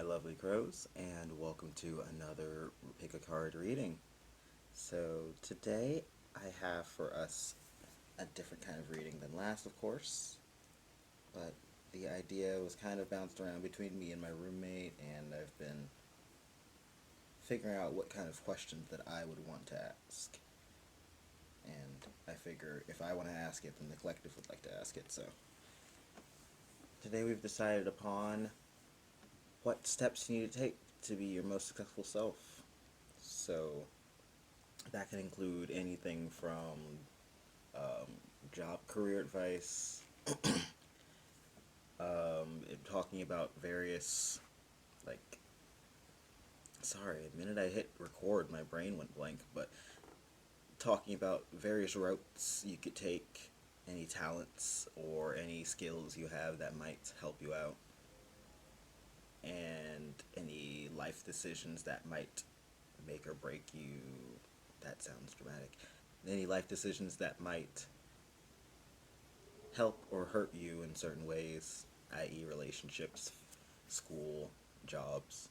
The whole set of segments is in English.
my lovely crows, and welcome to another pick a card reading. So today I have for us a different kind of reading than last, of course, but the idea was kind of bounced around between me and my roommate, and I've been figuring out what kind of questions that I would want to ask. And I figure if I want to ask it, then the collective would like to ask it, so today we've decided upon what steps you need to take to be your most successful self. So that can include anything from job career advice, talking about various, like, sorry, the minute I hit record my brain went blank, but talking about various routes you could take, any talents or any skills you have that might help you out, and any life decisions that might make or break you. That sounds dramatic. Any life decisions that might help or hurt you in certain ways, i.e. relationships, school, jobs,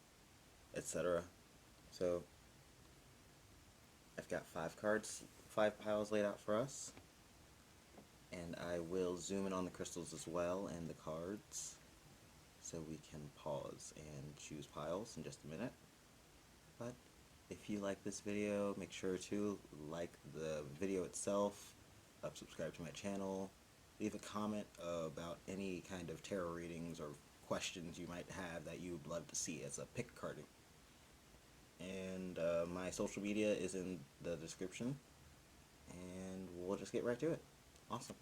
etc. So I've got 5 piles laid out for us, and I will zoom in on the crystals as well and the cards so we can pause and choose piles in just a minute. But if you like this video, make sure to like the video itself, subscribe to my channel, leave a comment about any kind of tarot readings or questions you might have that you would love to see as a pick carding. And my social media is in the description, and we'll just get right to it. Awesome.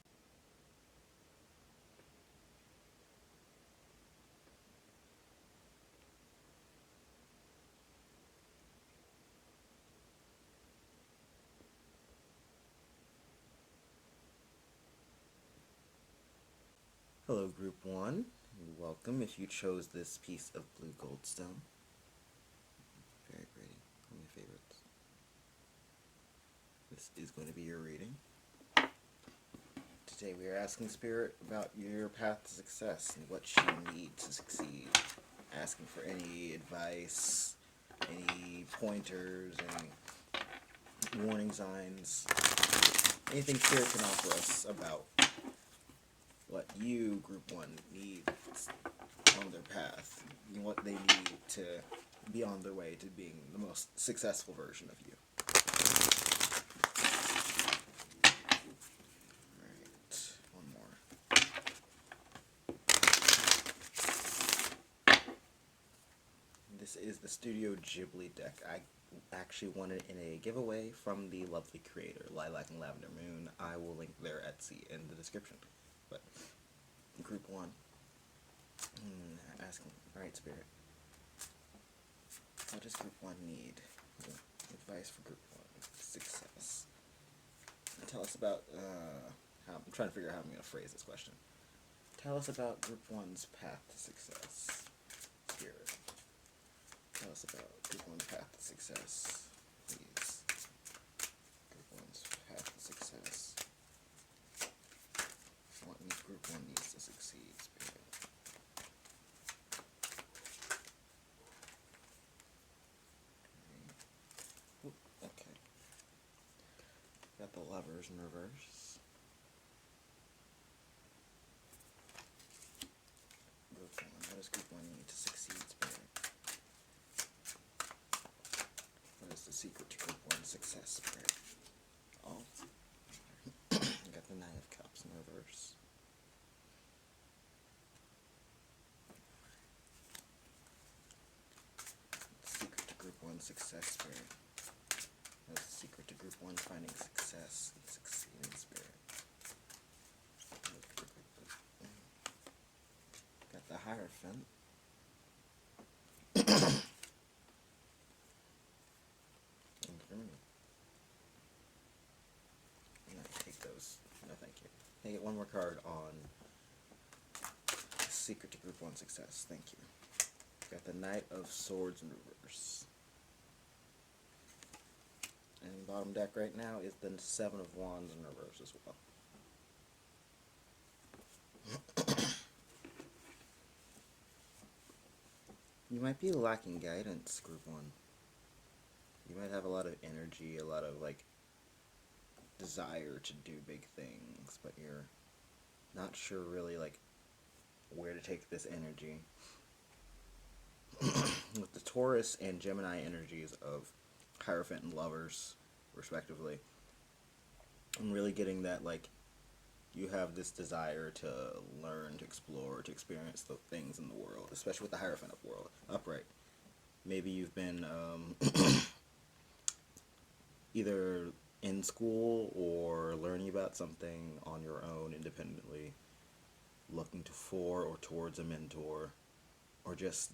Hello, Group 1. Welcome if you chose this piece of blue goldstone. Very pretty. One of my favorites. This is going to be your reading. Today we are asking Spirit about your path to success and what you need to succeed. Asking for any advice, any pointers, any warning signs, anything Spirit can offer us about what you, Group 1, need on their path, and what they need to be on their way to being the most successful version of you. Alright, one more. This is the Studio Ghibli deck. I actually won it in a giveaway from the lovely creator, Lilacandlavendermoon. I will link their Etsy in the description. But Group 1, asking, alright, Spirit, what does Group 1 need? Advice for Group 1 success. Tell us about, I'm trying to figure out how I'm going to phrase this question. Tell us about Group 1's path to success, Spirit. Tell us about Group 1's path to success, please. Group 1's path to success. What Group 1 needs to succeed, Spirit. Okay. Got the Lovers in reverse. Group 1. What does Group 1 need to succeed, Spirit? What is the secret to Group 1's success, Spirit? Oh. Got the Nine of Cups in reverse. Secret to Group 1 success, Spirit. That's the secret to Group 1 finding success and succeeding, Spirit. Got the Hierophant. I'm going to take those. No, thank you. Can I get one more card on the secret to Group 1 success? Thank you. Got the Knight of Swords in reverse. And bottom deck right now is the Seven of Wands in reverse as well. You might be lacking guidance, Group 1. You might have a lot of energy, a lot of, like, desire to do big things, but you're not sure really, like, where to take this energy. With the Taurus and Gemini energies of Hierophant and Lovers, respectively, I'm really getting that, like, you have this desire to learn, to explore, to experience the things in the world, especially with the Hierophant upright. Maybe you've been either in school or learning about something on your own independently, looking for or towards a mentor, or just,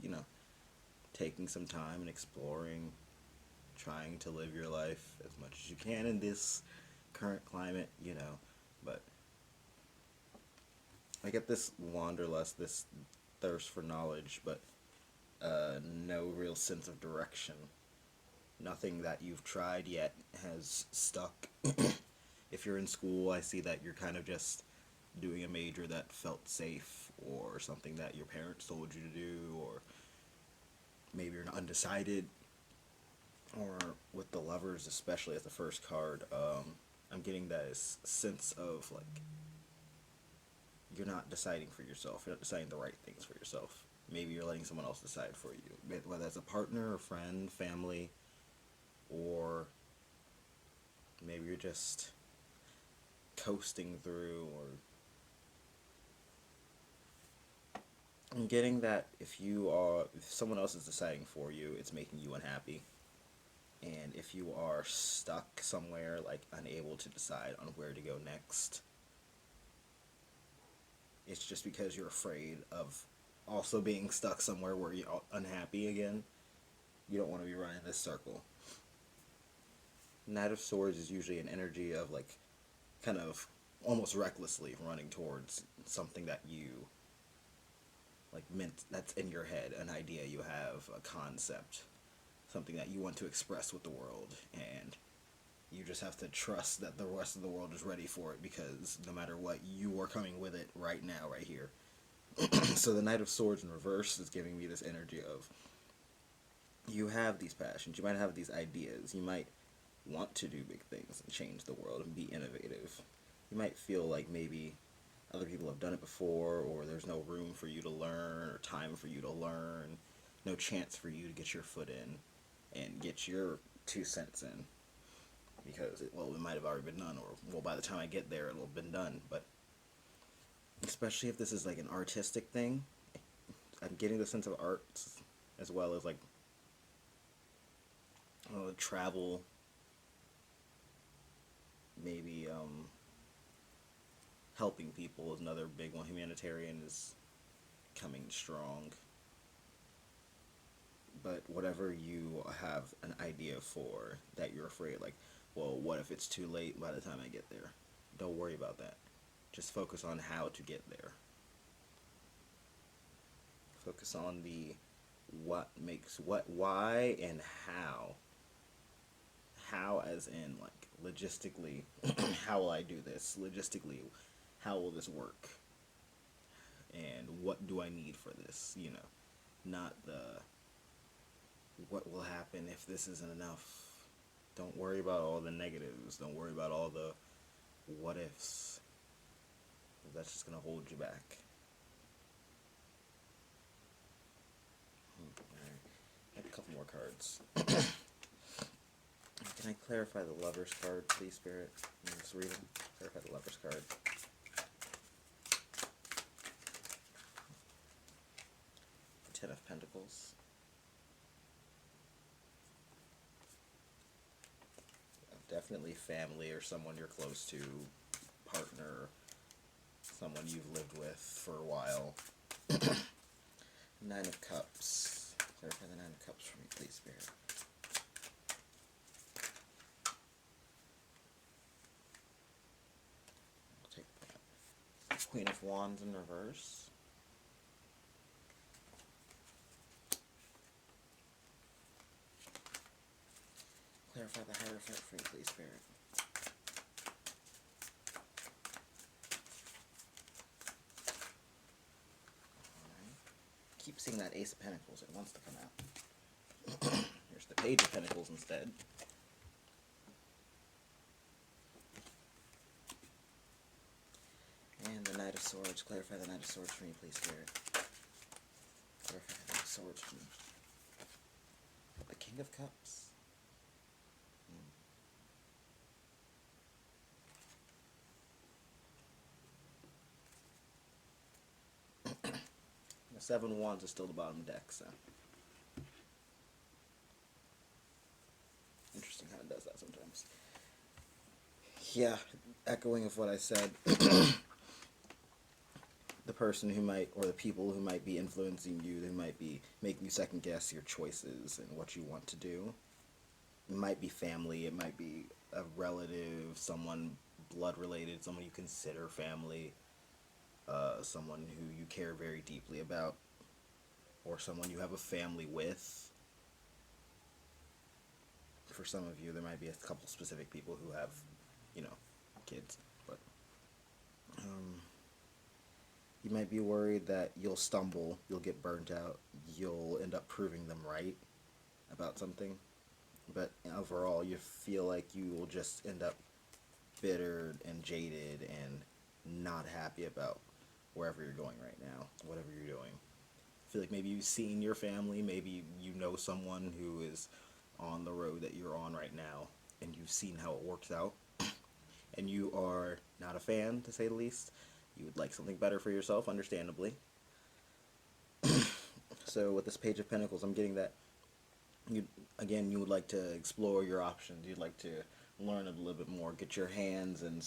taking some time and exploring, trying to live your life as much as you can in this current climate, but I get this wanderlust, this thirst for knowledge, but no real sense of direction. Nothing that you've tried yet has stuck. If you're in school, I see that you're kind of just doing a major that felt safe, or something that your parents told you to do, or maybe you're undecided. Or with the Lovers, especially as the first card, I'm getting that sense of, like, you're not deciding for yourself. You're not deciding the right things for yourself. Maybe you're letting someone else decide for you, whether it's a partner, a friend, family, or maybe you're just coasting through. Or I'm getting that if someone else is deciding for you, it's making you unhappy. And if you are stuck somewhere, like unable to decide on where to go next, it's just because you're afraid of also being stuck somewhere where you're unhappy again. You don't want to be running this circle. Knight of Swords is usually an energy of, like, kind of almost recklessly running towards something that you, like, meant, that's in your head, an idea you have, a concept, something that you want to express with the world, and you just have to trust that the rest of the world is ready for it, because no matter what, you are coming with it right now, right here. So the Knight of Swords in reverse is giving me this energy of, you have these passions, you might have these ideas, you might want to do big things and change the world and be innovative. You might feel like maybe other people have done it before, or there's no room for you to learn, or time for you to learn, no chance for you to get your foot in and get your 2 cents in, because it might have already been done, or by the time I get there it'll have been done. But especially if this is like an artistic thing, I'm getting the sense of art, as well as, like, travel, maybe helping people is another big one. Humanitarian is coming strong. But whatever you have an idea for that you're afraid, like, well, what if it's too late by the time I get there? Don't worry about that. Just focus on how to get there. Focus on the what makes what, why, and how. How as in, like, logistically, how will I do this? Logistically, how will this work? And what do I need for this? Not the what will happen if this isn't enough. Don't worry about all the negatives. Don't worry about all the what ifs. That's just going to hold you back. Alright. I have a couple more cards. Can I clarify the Lover's card, please, Spirit? Let's read them. Clarify the Lover's card. Ten of Pentacles. Definitely family, or someone you're close to, partner, someone you've lived with for a while. Nine of Cups. Clarify the Nine of Cups for me, please, Spirit. I'll take that. Queen of Wands in reverse. Clarify the Hierophant for me, please, Spirit. Alright. Keep seeing that Ace of Pentacles. It wants to come out. Here's the Page of Pentacles instead. And the Knight of Swords. Clarify the Knight of Swords for me, please, Spirit. Clarify the Knight of Swords for me. The King of Cups. The Seven of Wands is still the bottom deck, so. Interesting how it does that sometimes. Yeah, echoing of what I said. The person who might, or the people who might be influencing you, who might be making you second guess your choices and what you want to do. It might be family, it might be a relative, someone blood related, someone you consider family, someone who you care very deeply about, or someone you have a family with. For some of you, there might be a couple specific people who have, kids, but you might be worried that you'll stumble, you'll get burnt out, you'll end up proving them right about something, but overall you feel like you will just end up bitter and jaded and not happy about wherever you're going right now, whatever you're doing. I feel like maybe you've seen your family, maybe you know someone who is on the road that you're on right now, and you've seen how it works out, and you are not a fan, to say the least. You would like something better for yourself, understandably. So with this Page of Pentacles, I'm getting that you would like to explore your options. You'd like to learn a little bit more, get your hands in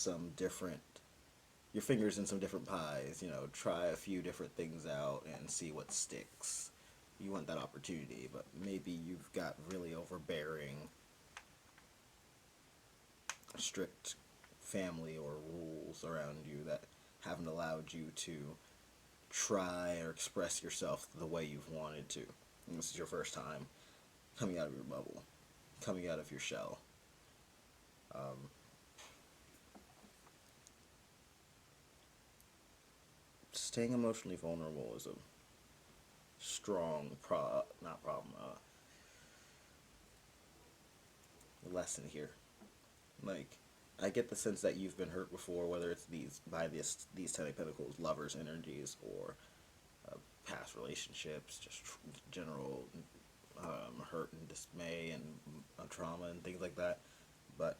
your fingers in some different pies. Try a few different things out and see what sticks. You want that opportunity, but maybe you've got really overbearing, strict family or rules around you that haven't allowed you to try or express yourself the way you've wanted to. And this is your first time coming out of your bubble, coming out of your shell. Staying emotionally vulnerable is a strong lesson here. Like, I get the sense that you've been hurt before, whether it's these Ten of Pentacles, lovers' energies, or past relationships, just general hurt and dismay and trauma and things like that. But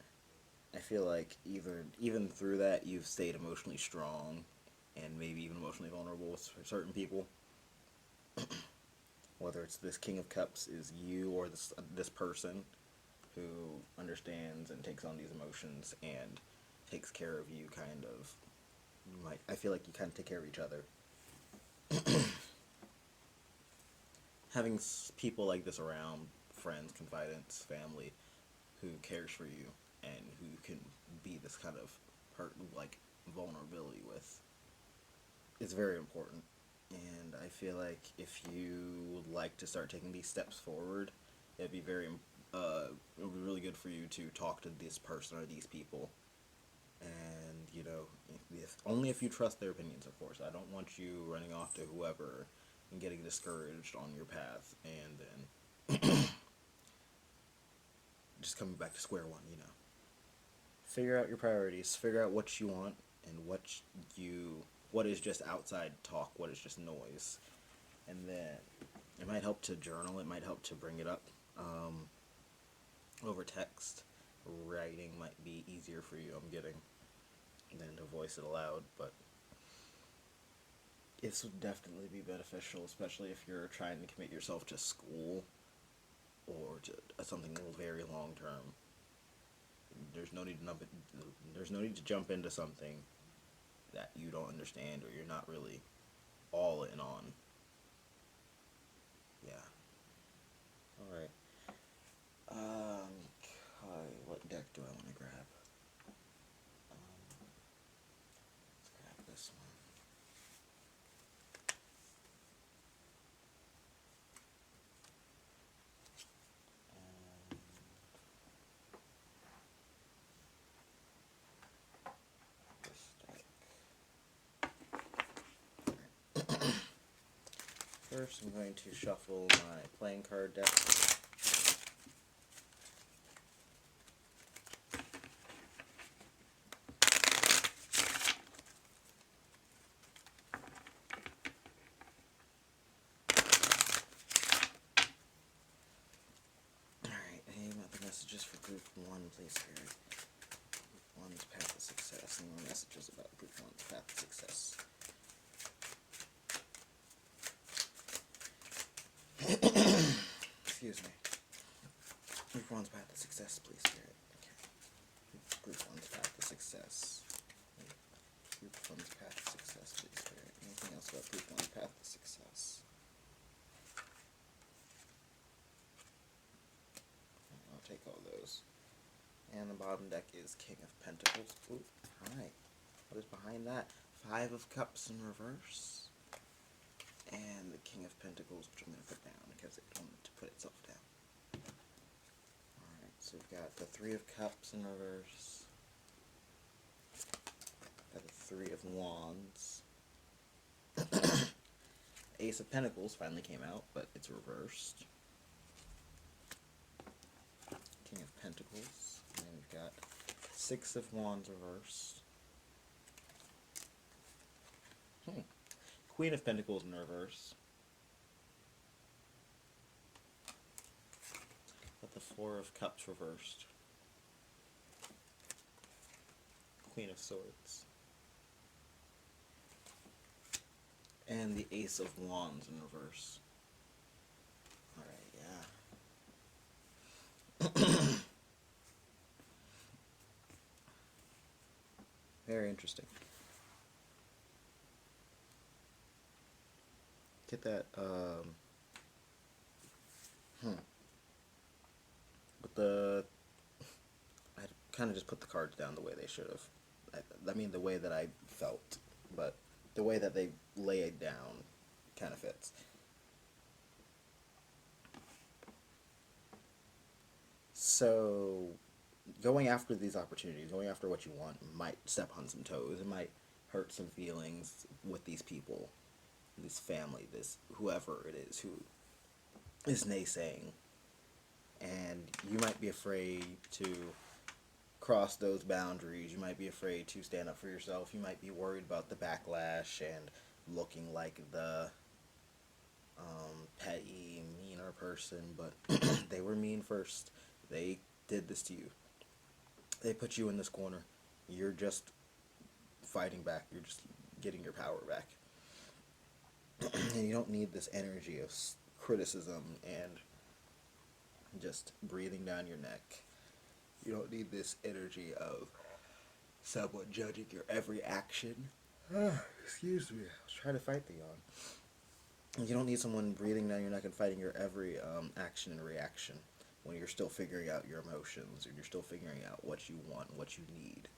I feel like even through that, you've stayed emotionally strong and maybe even emotionally vulnerable with certain people. Whether it's this King of Cups is you, or this person who understands and takes on these emotions and takes care of you, kind of. I feel like you kind of take care of each other. Having people like this around, friends, confidants, family, who cares for you and who can be this kind of vulnerability with, is very important. And I feel like if you would like to start taking these steps forward, it'd be really good for you to talk to this person or these people. And, only if you trust their opinions, of course. I don't want you running off to whoever and getting discouraged on your path and then just coming back to square one, Figure out your priorities, figure out what you want and what is just outside talk, what is just noise. And then it might help to journal, it might help to bring it up over text. Writing might be easier for you, I'm getting, than to voice it aloud, but this would definitely be beneficial, especially if you're trying to commit yourself to school or to something very long term. There's no need to jump into something that you don't understand or you're not really all in on. Yeah. Alright. What deck do I want to grab? Let's grab this one. This deck. First, I'm going to shuffle my playing card deck. Alright, any other messages for Group 1, please, Spirit? Group 1's path to success. Any more messages about Group 1's path to success? Excuse me. Group 1's path to success, please, Spirit. Okay. Group 1's path to success. Group 1's path to success, please, Spirit. Anything else about Group 1's path to success? I'll take all those. And the bottom deck is King of Pentacles. Ooh, hi. What is behind that? 5 of Cups in reverse. And the King of Pentacles, which I'm going to put down because it wanted to put itself down. Alright, so we've got the 3 of Cups in reverse. Got the 3 of Wands. Ace of Pentacles finally came out, but it's reversed. King of Pentacles. And then we've got 6 of Wands reversed. Queen of Pentacles in reverse. Got the 4 of Cups reversed. Queen of Swords. And the Ace of Wands in reverse. Alright, yeah. Very interesting. Get that, But I kind of just put the cards down the way they should have. I mean, the way that I felt, but the way that they lay it down kind of fits. So, going after these opportunities, going after what you want, might step on some toes. It might hurt some feelings with these people, this family, this whoever it is who is naysaying. And you might be afraid to cross those boundaries. You might be afraid to stand up for yourself. You might be worried about the backlash and looking like the petty, meaner person, but they were mean first. They did this to you. They put you in this corner. You're just fighting back. You're just getting your power back. And you don't need this energy of criticism and just breathing down your neck. You don't need this energy of someone judging your every action. Excuse me. I was trying to fight the yawn. You don't need someone breathing down your neck and fighting your every action and reaction when you're still figuring out your emotions and you're still figuring out what you want, what you need.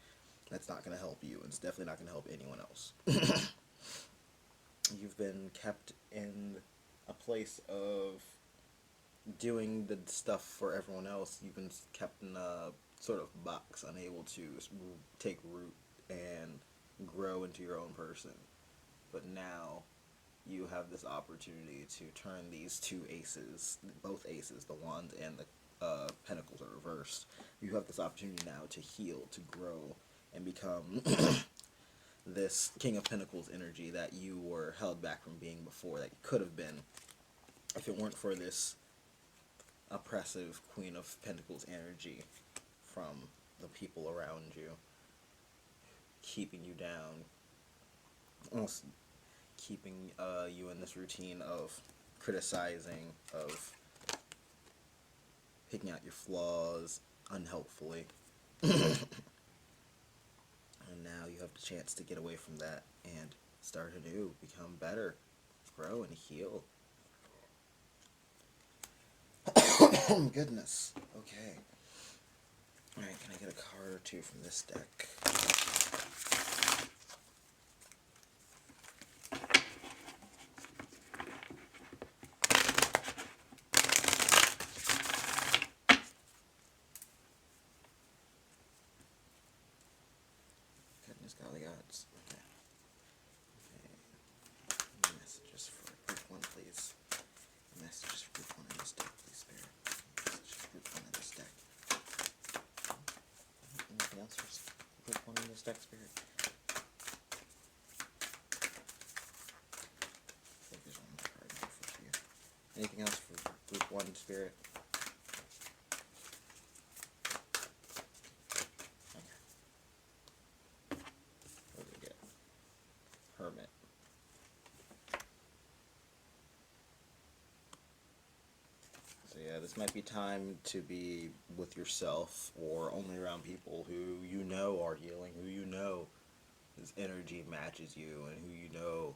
That's not going to help you, and it's definitely not going to help anyone else. You've been kept in a place of doing the stuff for everyone else. You've been kept in a sort of box, unable to take root and grow into your own person. But now you have this opportunity to turn these two aces, both aces, the Wands and the Pentacles are reversed. You have this opportunity now to heal, to grow, and become this King of Pentacles energy that you were held back from being before, that you could have been if it weren't for this oppressive Queen of Pentacles energy from the people around you, keeping you down, almost keeping you in this routine of criticizing, of picking out your flaws unhelpfully. And now you have the chance to get away from that and start anew, become better, grow and heal. Goodness. Okay. Alright, can I get a card or two from this deck? Goodness golly odds. Okay. Messages for group 1, please. Respect spirit. I think there's one more card for you. Anything else for group 1 spirit? Okay. What do we get? Hermit. So yeah, this might be time to be with yourself or only around people who you know are healing, who you know his energy matches you, and who you know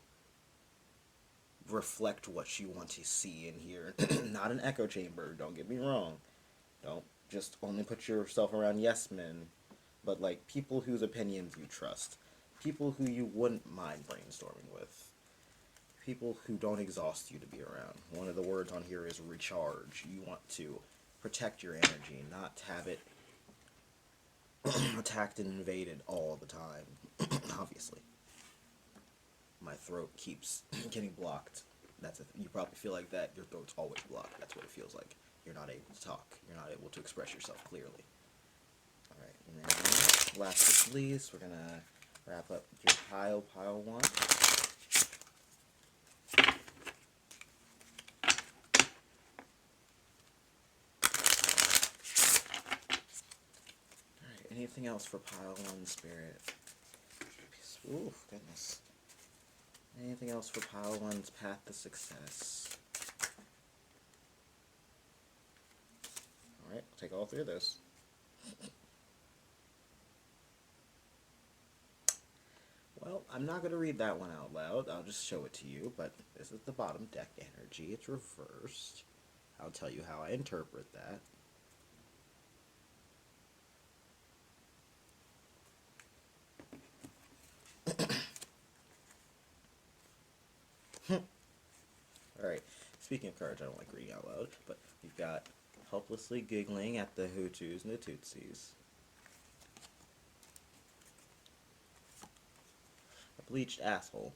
reflect what you want to see and hear. Not an echo chamber, don't get me wrong. Don't just only put yourself around yes men, but like people whose opinions you trust. People who you wouldn't mind brainstorming with. People who don't exhaust you to be around. One of the words on here is recharge. You want to protect your energy, not have it attacked and invaded all the time. Obviously. My throat keeps getting blocked. You probably feel like that. Your throat's always blocked. That's what it feels like. You're not able to talk. You're not able to express yourself clearly. Alright, and then last but least, we're gonna wrap up your pile 1. Alright, anything else for pile 1 spirit? Ooh, goodness. Anything else for pile 1's path to success? Alright, I'll take all 3 of those. Well, I'm not going to read that one out loud. I'll just show it to you, but this is the bottom deck energy. It's reversed. I'll tell you how I interpret that. Alright, speaking of cards I don't like reading out loud, but we've got helplessly giggling at the Hutus and the Tutsis. A bleached asshole.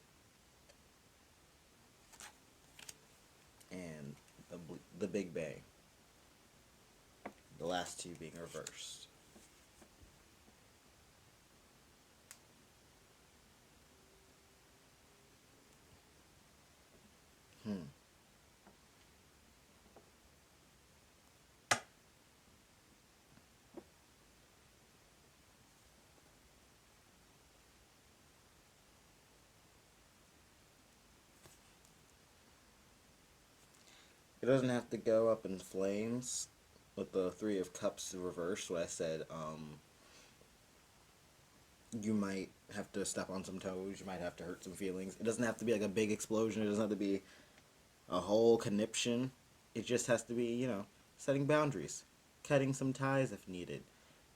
And the Big Bang. The last 2 being reversed. It doesn't have to go up in flames with the 3 of Cups reversed. What I said, you might have to step on some toes, you might have to hurt some feelings. It doesn't have to be like a big explosion, it doesn't have to be a whole conniption. It just has to be, setting boundaries, cutting some ties if needed.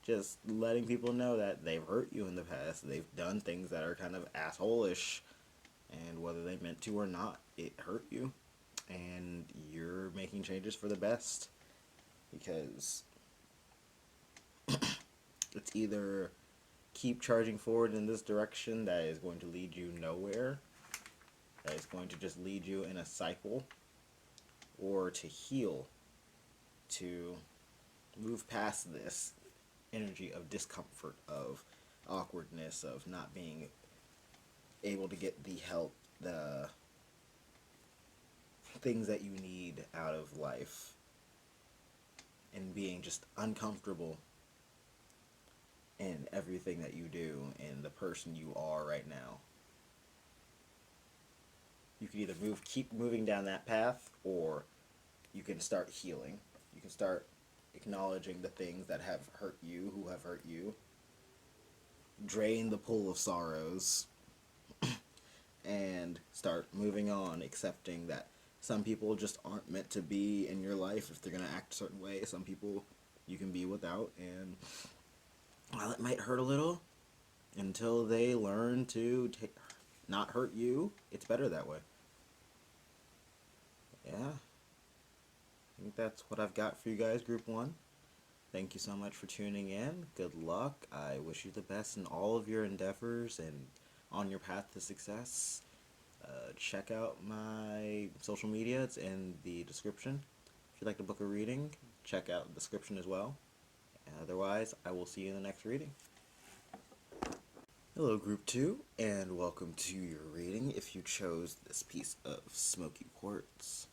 Just letting people know that they've hurt you in the past, they've done things that are kind of asshole-ish, and whether they meant to or not, it hurt you. And you're making changes for the best, because it's either keep charging forward in this direction that is going to lead you nowhere, that is going to just lead you in a cycle, or to heal, to move past this energy of discomfort, of awkwardness, of not being able to get the help, the things that you need out of life, and being just uncomfortable in everything that you do and the person you are right now. You can either keep moving down that path, or you can start healing. You can start acknowledging the things that have hurt you, who have hurt you, drain the pool of sorrows, and start moving on, accepting that some people just aren't meant to be in your life if they're going to act a certain way. Some people you can be without, and while it might hurt a little, until they learn to not hurt you, it's better that way. Yeah. I think that's what I've got for you guys, Group 1. Thank you so much for tuning in. Good luck. I wish you the best in all of your endeavors and on your path to success. Check out my social media. It's in the description. If you'd like to book a reading, check out the description as well. Otherwise, I will see you in the next reading. Hello, Group 2, and welcome to your reading if you chose this piece of smoky quartz.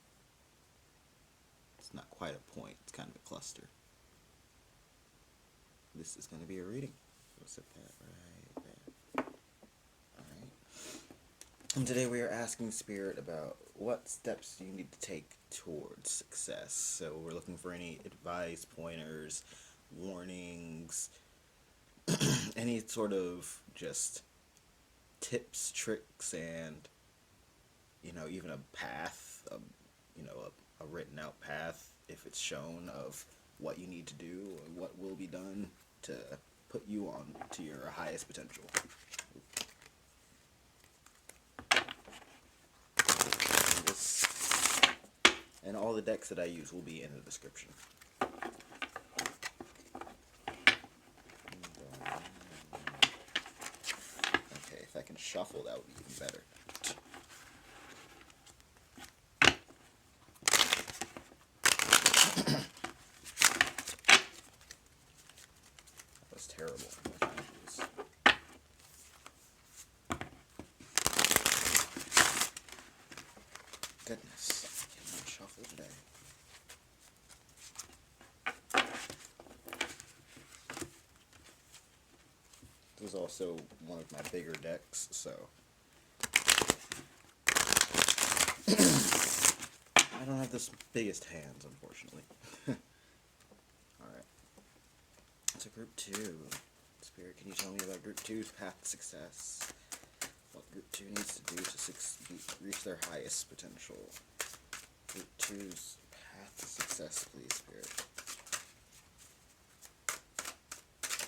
It's not quite a point, it's kind of a cluster. This is going to be a reading. We'll set that right there. Alright. And today we are asking Spirit about what steps you need to take towards success. So we're looking for any advice, pointers, warnings, any sort of just tips, tricks, and even a path, a written out path, if it's shown, of what you need to do or what will be done to put you on to your highest potential. And all the decks that I use will be in the description. Okay, if I can shuffle, that would be even better. That was terrible. Goodness, I cannot shuffle today. This is also one of my bigger decks, so I don't have the biggest hands, unfortunately. Alright. So Group 2. Spirit, can you tell me about Group 2's path to success? What Group 2 needs to do to reach their highest potential? Group 2's path to success, please, Spirit.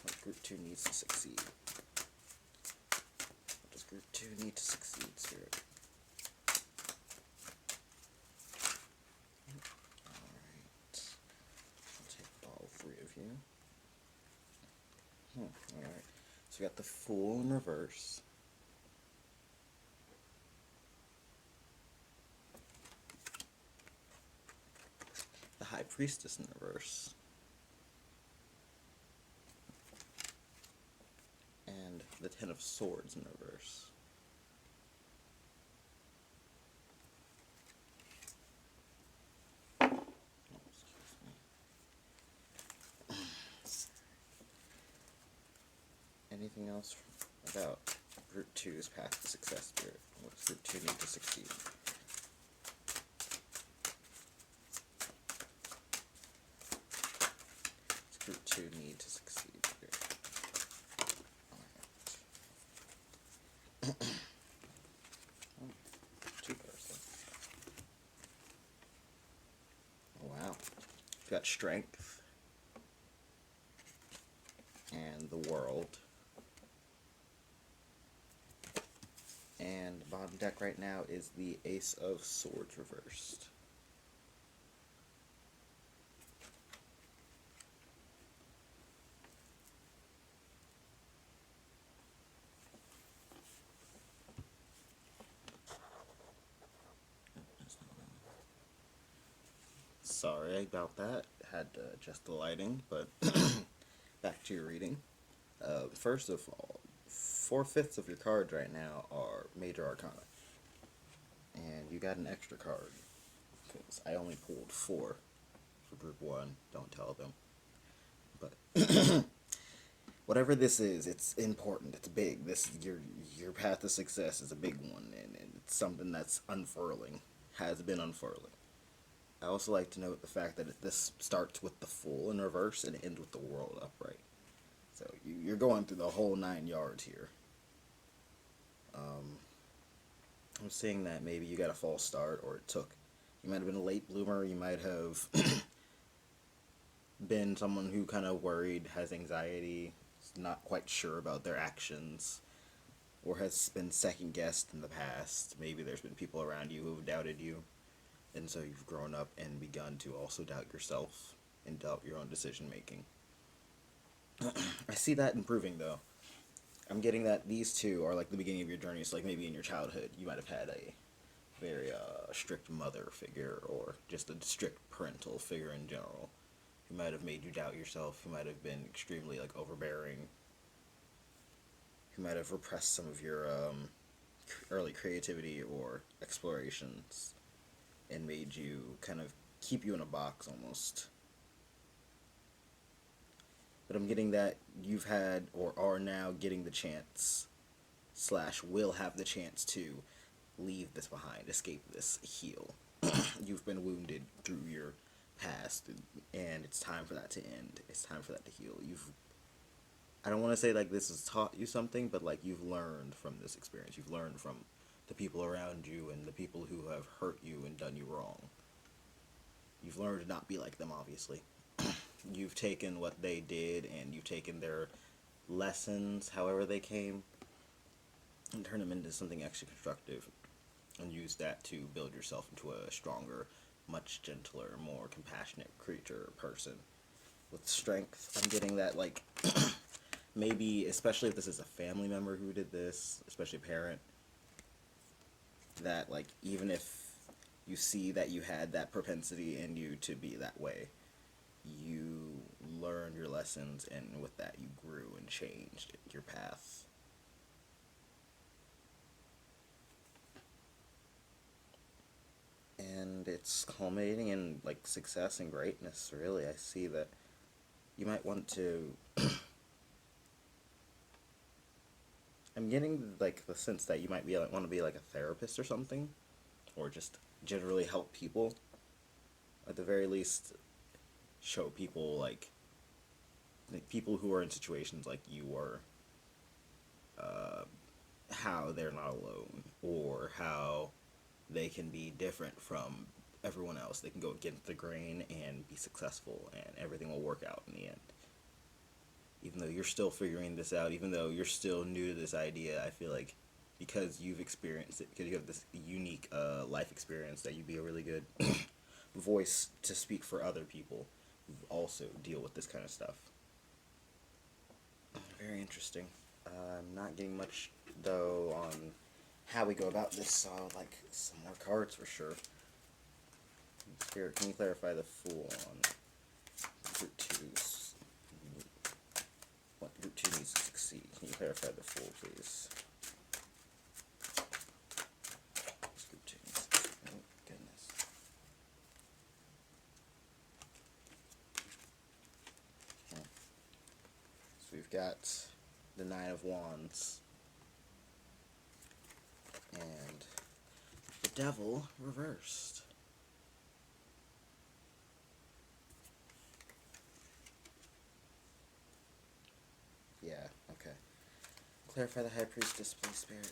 What Group 2 needs to succeed? What does Group 2 need to succeed, Spirit? Alright. I'll take all three of you. Alright. So we got the Fool in reverse. The High Priestess in reverse. And the Ten of Swords in reverse. Oh, excuse me. Anything else about Group 2's path to success, Spirit? What does Group 2 need to succeed? Group 2 need to succeed here. Alright. Oh, 2 cards. Oh, wow. We've got Strength and the World. And bottom deck right now is the Ace of Swords reversed. Sorry about that. Had to adjust the lighting, but back to your reading. First of all, 4/5 of your cards right now are Major Arcana. And you got an extra card, because I only pulled 4 for Group 1. Don't tell them. But whatever this is, it's important. It's big. Your path to success is a big one, and it's something that's unfurling, has been unfurling. I also like to note the fact that this starts with the Fool in reverse and ends with the World upright. So you're going through the whole 9 yards here. I'm seeing that maybe you got a false start, or you might have been a late bloomer, you might have been someone who kind of worried, has anxiety, is not quite sure about their actions, or has been second guessed in the past. Maybe there's been people around you who have doubted you, and so you've grown up and begun to also doubt yourself and doubt your own decision making. I see that improving, though. I'm getting that these two are like the beginning of your journey. So like maybe in your childhood you might have had a very strict mother figure, or just a strict parental figure in general, who might have made you doubt yourself, who might have been extremely like overbearing, who might have repressed some of your early creativity or explorations and made you kind of keep you in a box almost. But I'm getting that you've had or are now getting the chance slash will have the chance to leave this behind, escape this, heal. You've been wounded through your past, and it's time for that to end. It's time for that to heal. I don't want to say like this has taught you something, but like you've learned from this experience. You've learned from the people around you and the people who have hurt you and done you wrong. You've learned to not be like them, obviously. You've taken what they did and you've taken their lessons, however they came, and turned them into something actually constructive, and use that to build yourself into a stronger, much gentler, more compassionate creature, person. With strength, I'm getting that, like, maybe, especially if this is a family member who did this, especially a parent, that, like, even if you see that you had that propensity in you to be that way, you learned your lessons, and with that, you grew and changed your path. And it's culminating in, like, success and greatness, really. I see that you might want to... I'm getting, like, the sense that you might be want to be, like, a therapist or something, or just generally help people. At the very least, show people, like people who are in situations like you were, how they're not alone, or how they can be different from everyone else. They can go against the grain and be successful, and everything will work out in the end. Even though you're still figuring this out, even though you're still new to this idea, I feel like because you've experienced it, because you have this unique life experience, that you'd be a really good voice to speak for other people who also deal with this kind of stuff. Very interesting. I'm not getting much, though, on how we go about this, so I would like some more cards for sure. Spirit, can you clarify the Fool on Route 2's... What Route 2 needs to succeed? Can you clarify the Fool, please? Route 2 needs to succeed. Oh, goodness. So we've got the Nine of Wands and the Devil reversed. Yeah, okay. Clarify the High Priestess, please, Spirit.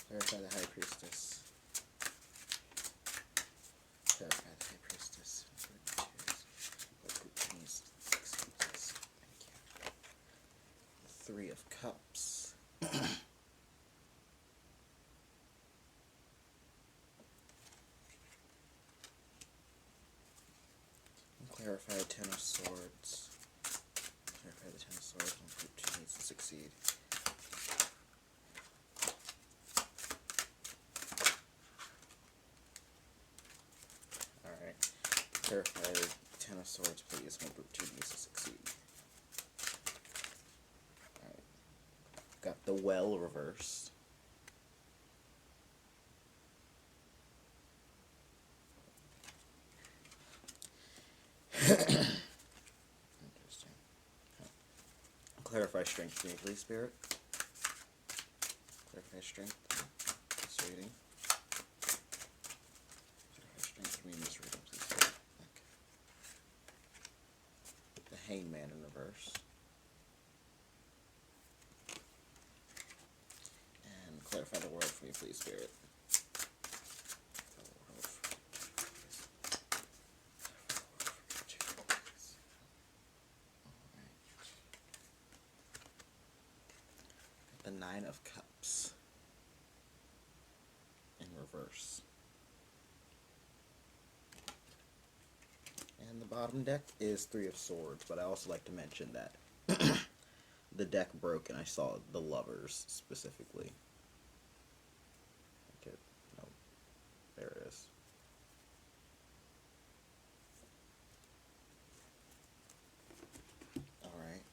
Clarify the High Priestess. Clarify the High Priestess. Thank you. Three of Cups. Clarify Ten of Swords. Clarify the Ten of Swords when Group 2 needs to succeed. Alright. Clarify the Ten of Swords, please, when Group 2 needs to succeed. Alright. Got the Well reversed. Interesting. Clarify Strength for me, please, Spirit. Clarify Strength. This reading. Clarify Strength for me in this reading, please, Spirit. Okay. The Hangman in reverse. And clarify the World for me, please, Spirit. The Nine of Cups in reverse. And the bottom deck is Three of Swords, but I also like to mention that the deck broke and I saw the Lovers specifically. Okay, no, there it is. Alright.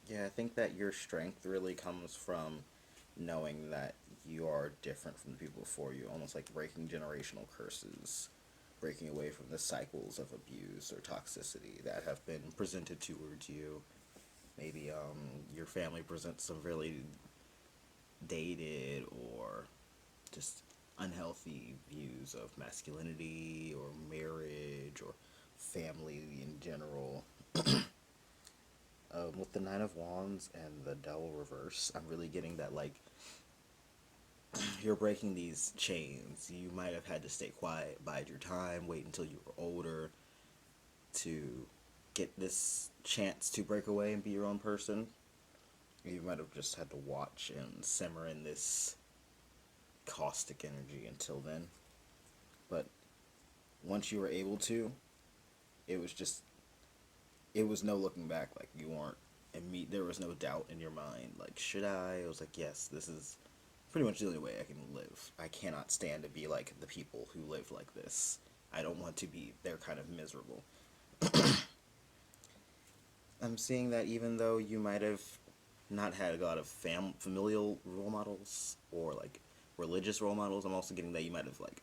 Yeah, I think that your strength really comes from knowing that you are different from the people before you, almost like breaking generational curses, breaking away from the cycles of abuse or toxicity that have been presented towards you. Maybe your family presents some really dated or just unhealthy views of masculinity or marriage or family in general. With the Nine of Wands and the Devil reverse, I'm really getting that, like, you're breaking these chains. You might have had to stay quiet, bide your time, wait until you were older to get this chance to break away and be your own person. You might have just had to watch and simmer in this caustic energy until then. But once you were able to, it was just, it was no looking back. Like, you weren't, there was no doubt in your mind. Like, should I? I was like, yes, this is pretty much the only way I can live. I cannot stand to be like the people who live like this. I don't want to be their kind of miserable. I'm seeing that even though you might have not had a lot of familial role models or like religious role models, I'm also getting that you might have like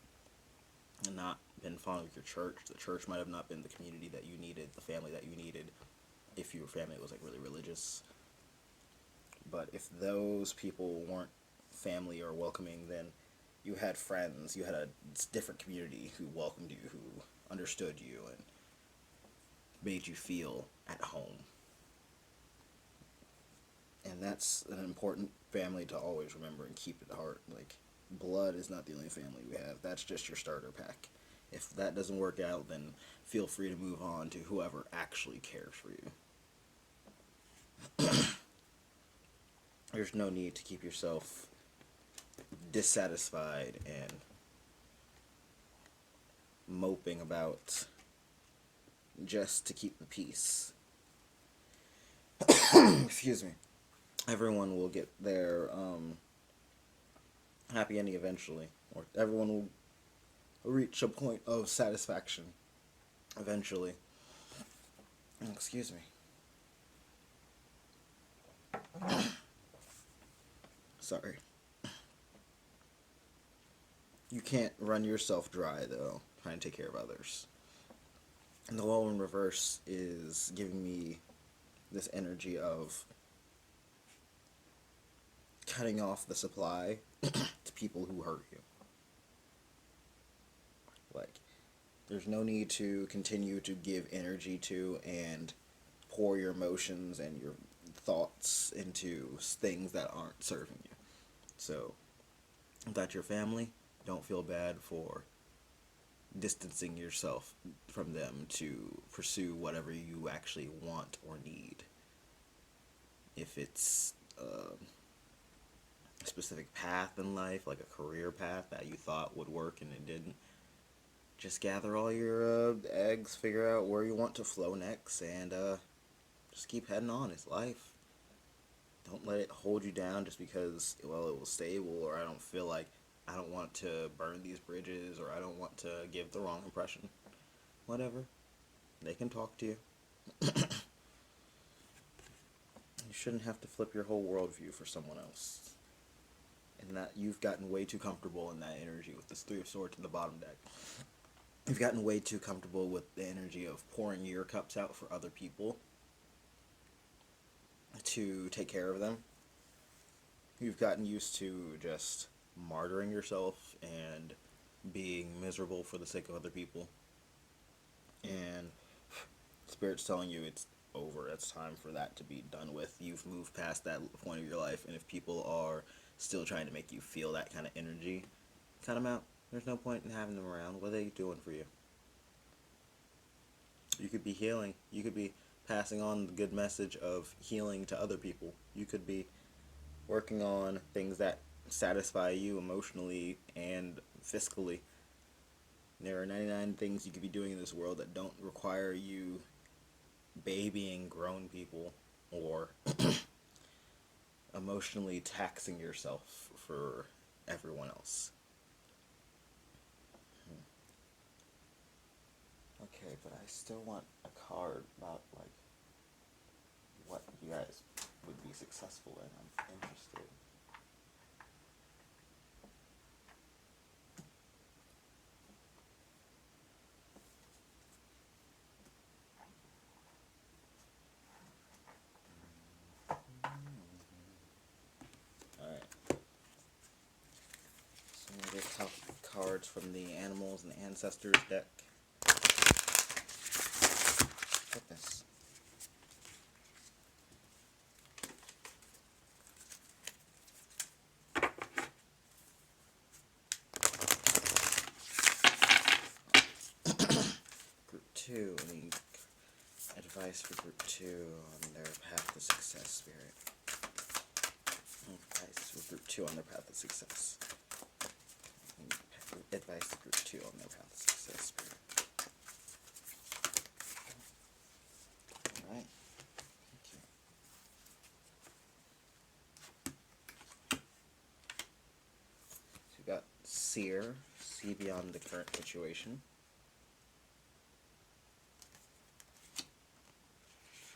not been fond of your church. The church might have not been the community that you needed, the family that you needed, if your family was like really religious. But if those people weren't family or welcoming, then you had friends, you had a different community who welcomed you, who understood you, and made you feel at home. And that's an important family to always remember and keep at heart. Like, blood is not the only family we have. That's just your starter pack. If that doesn't work out, then feel free to move on to whoever actually cares for you. There's no need to keep yourself dissatisfied and moping about just to keep the peace. Excuse me. Everyone will get their happy ending eventually, or everyone will reach a point of satisfaction eventually. Excuse me. Sorry. You can't run yourself dry, though, trying to take care of others. And the law in reverse is giving me this energy of cutting off the supply to people who hurt you. Like, there's no need to continue to give energy to and pour your emotions and your thoughts into things that aren't serving you. So, if that's your family, don't feel bad for distancing yourself from them to pursue whatever you actually want or need. If it's a specific path in life, like a career path that you thought would work and it didn't, just gather all your eggs, figure out where you want to flow next, and just keep heading on. It's life. Don't let it hold you down just because, well, it was stable, or I don't want to burn these bridges, or I don't want to give the wrong impression. Whatever. They can talk to you. You shouldn't have to flip your whole worldview for someone else. And that you've gotten way too comfortable in that energy with this Three of Swords in the bottom deck. You've gotten way too comfortable with the energy of pouring your cups out for other people to take care of them. You've gotten used to just martyring yourself and being miserable for the sake of other people. And Spirit's telling you it's over. It's time for that to be done with. You've moved past that point of your life, and if people are still trying to make you feel that kind of energy, cut them out. There's no point in having them around. What are they doing for you? You could be healing. You could be passing on the good message of healing to other people. You could be working on things that satisfy you emotionally and fiscally. There are 99 things you could be doing in this world that don't require you babying grown people or emotionally taxing yourself for everyone else. Okay, but I still want a card about, like, what you guys successful in. I'm interested. Alright. So I'm going to get top cards from the Animals and Ancestors deck. Goodness. Group 2, any advice for Group 2 on their path to success, Spirit? Advice for Group 2 on their path to success. Advice to Group 2 on their path to success, Spirit. Alright. Thank you. So we got Seer, see beyond the current situation.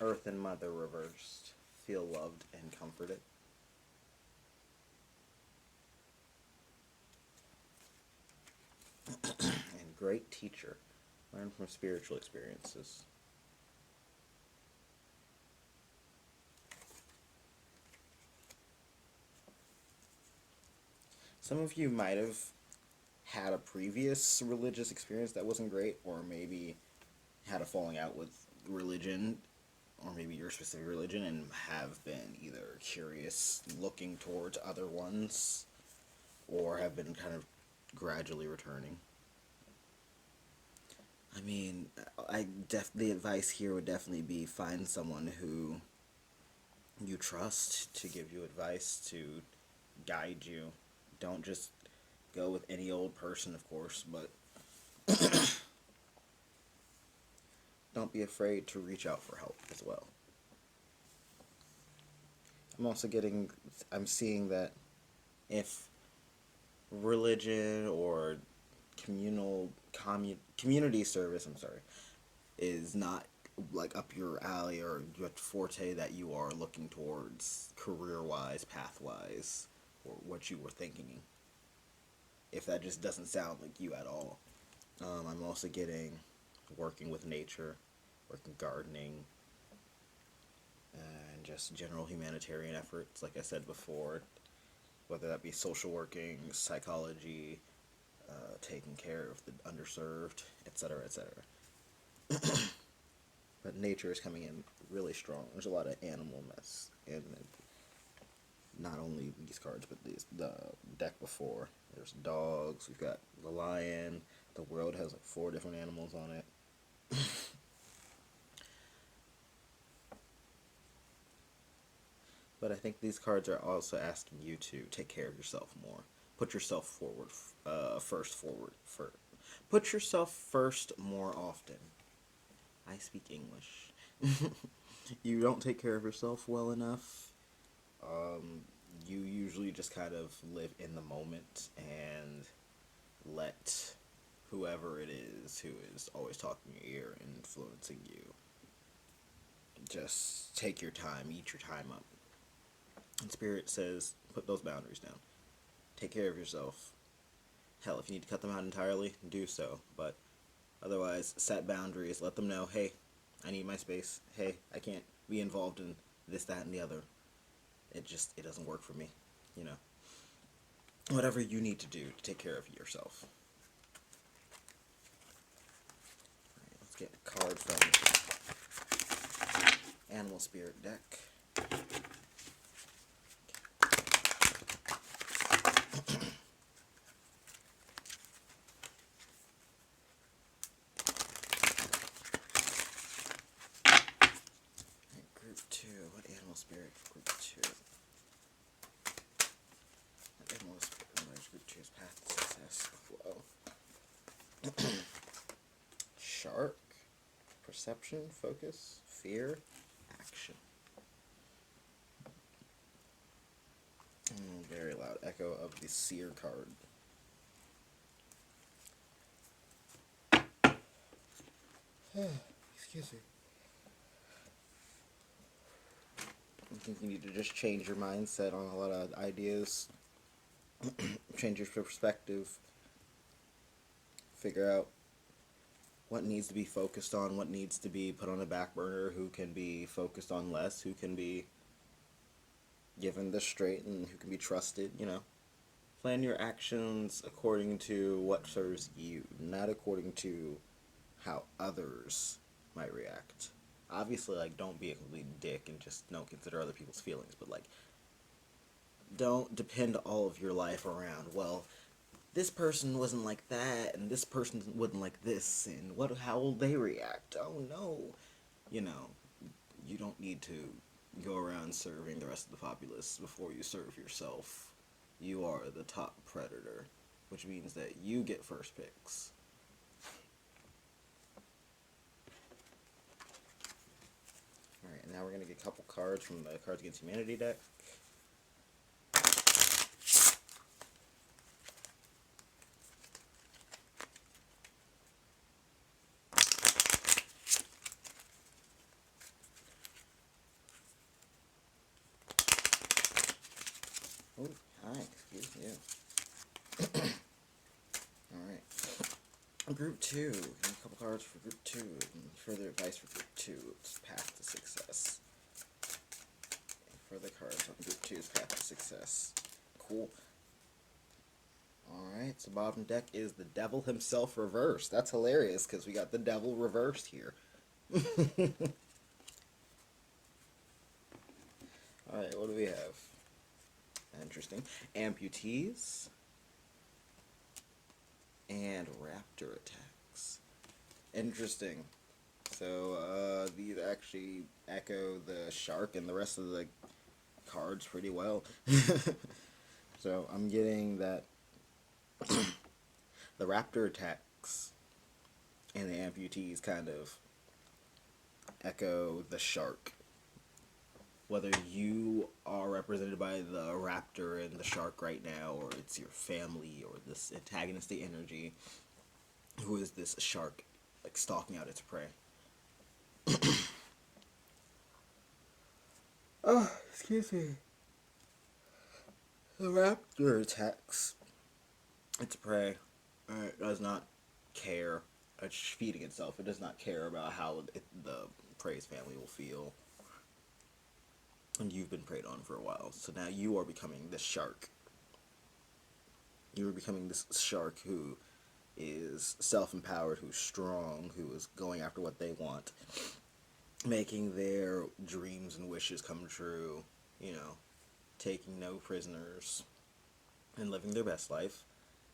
Earth and Mother reversed, feel loved and comforted. And Great Teacher, learn from spiritual experiences. Some of you might have had a previous religious experience that wasn't great, or maybe had a falling out with religion, or maybe your specific religion, and have been either curious, looking towards other ones, or have been kind of gradually returning. I mean, the advice here would definitely be find someone who you trust to give you advice, to guide you. Don't just go with any old person, of course, but don't be afraid to reach out for help as well. I'm seeing that if religion or community service, is not like up your alley or your forte that you are looking towards career-wise, path-wise, or what you were thinking. If that just doesn't sound like you at all. I'm also getting working with nature, working gardening, and just general humanitarian efforts, like I said before, whether that be social working, psychology, taking care of the underserved, etc., etc. But nature is coming in really strong. There's a lot of animal mess in not only these cards, but the deck before. There's dogs, we've got the lion, the world has like 4 different animals on it. But I think these cards are also asking you to take care of yourself more. Put yourself forward, Put yourself first more often. I speak English. You don't take care of yourself well enough. You usually just kind of live in the moment and let whoever it is who is always talking in your ear and influencing you just take your time, eat your time up. And Spirit says, put those boundaries down. Take care of yourself. Hell, if you need to cut them out entirely, do so. But otherwise, set boundaries. Let them know, hey, I need my space. Hey, I can't be involved in this, that, and the other. It doesn't work for me. You know. Whatever you need to do to take care of yourself. Alright, let's get a card from Animal Spirit deck. Group 2. What Animal Spirit for Group 2? What Animal Spirit? Group 2's path to success. Whoa. Shark. Perception. Focus. Fear. Action. Very loud echo of the Seer card. Excuse me. I think you need to just change your mindset on a lot of ideas, change your perspective, figure out what needs to be focused on, what needs to be put on a back burner, who can be focused on less, who can be given the straight, and who can be trusted, you know. Plan your actions according to what serves you, not according to how others might react. Obviously, like, don't be a complete dick and just don't consider other people's feelings, but, like, don't depend all of your life around, well, this person wasn't like that, and this person wasn't like this, and how will they react? Oh no. You know, you don't need to go around serving the rest of the populace before you serve yourself. You are the top predator, which means that you get first picks. Alright, now we're going to get a couple cards from the Cards Against Humanity deck. Oh, hi, excuse you. Alright. Group 2. A couple cards for Group 2. And further advice for Group 2. It's Path to Success. And further cards on Group 2's Path to Success. Cool. Alright, so bottom deck is the Devil himself reversed. That's hilarious, because we got the Devil reversed here. Alright, what do we have? Interesting. Amputees. And raptor attacks. Interesting. So, these actually echo the shark and the rest of the cards pretty well. So, I'm getting that the raptor attacks and the amputees kind of echo the shark. Whether you are represented by the raptor and the shark right now, or it's your family, or this antagonistic energy, who is this shark, like, stalking out its prey. Oh, excuse me. The raptor attacks its prey. It does not care. It's feeding itself. It does not care about how the prey's family will feel. And you've been preyed on for a while. So now you are becoming this shark. You are becoming this shark who is self-empowered, who's strong, who is going after what they want, making their dreams and wishes come true, you know, taking no prisoners, and living their best life.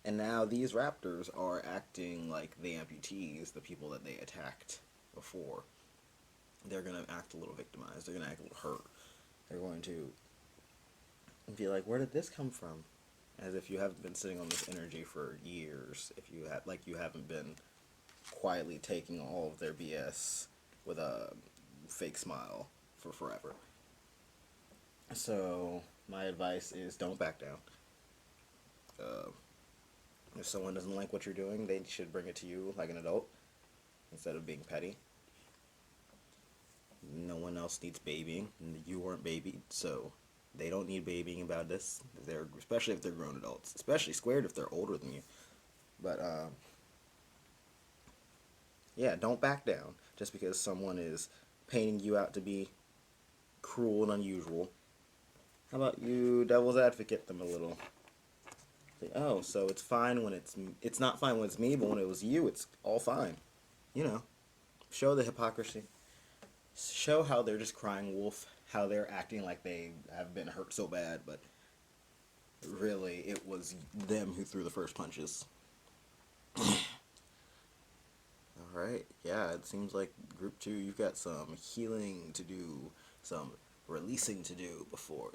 And now these raptors are acting like the amputees, the people that they attacked before. They're going to act a little victimized. They're going to act a little hurt. They're going to be like, where did this come from? As if you haven't been sitting on this energy for years. If you you haven't been quietly taking all of their BS with a fake smile for forever. So my advice is don't back down. If someone doesn't like what you're doing, they should bring it to you like an adult instead of being petty. No one else needs babying. You weren't babied, so they don't need babying about this. Especially if they're grown adults. Especially squared if they're older than you. But, yeah, don't back down just because someone is painting you out to be cruel and unusual. How about you devil's advocate them a little? Say, oh, so it's fine when it's not fine when it's me, but when it was you, it's all fine. You know, show the hypocrisy. Show how they're just crying wolf, how they're acting like they have been hurt so bad, but really it was them who threw the first punches. Alright, yeah, it seems like Group 2, you've got some healing to do, some releasing to do before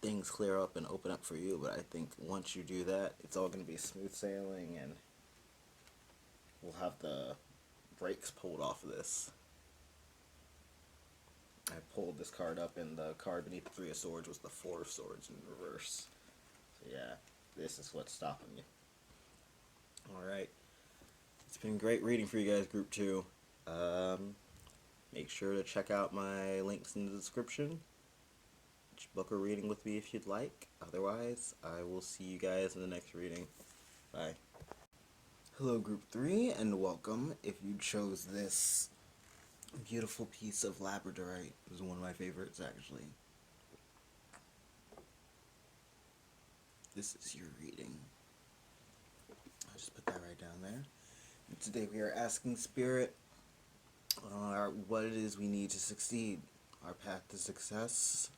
things clear up and open up for you, but I think once you do that, it's all going to be smooth sailing, and we'll have the brakes pulled off of this. I pulled this card up, and the card beneath the Three of Swords was the Four of Swords in reverse. So yeah, this is what's stopping you. Alright. It's been great reading for you guys, Group 2. make sure to check out my links in the description. Book a reading with me if you'd like. Otherwise, I will see you guys in the next reading. Bye. Hello, Group 3, and welcome. If you chose this beautiful piece of labradorite, it was one of my favorites, actually. This is your reading. I'll just put that right down there. And today we are asking Spirit what it is we need to succeed. Our path to success.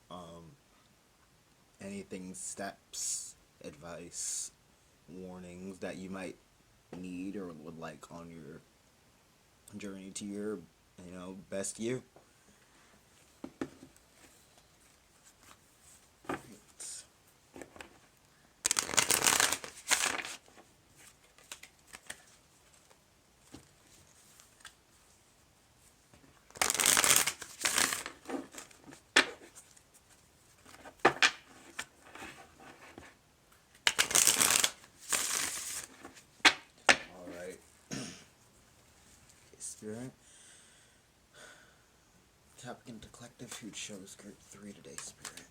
Anything, steps, advice, warnings that you might need or would like on your journey to your, best you. Spirit. Tapping into collective who chose Group 3 today, Spirit.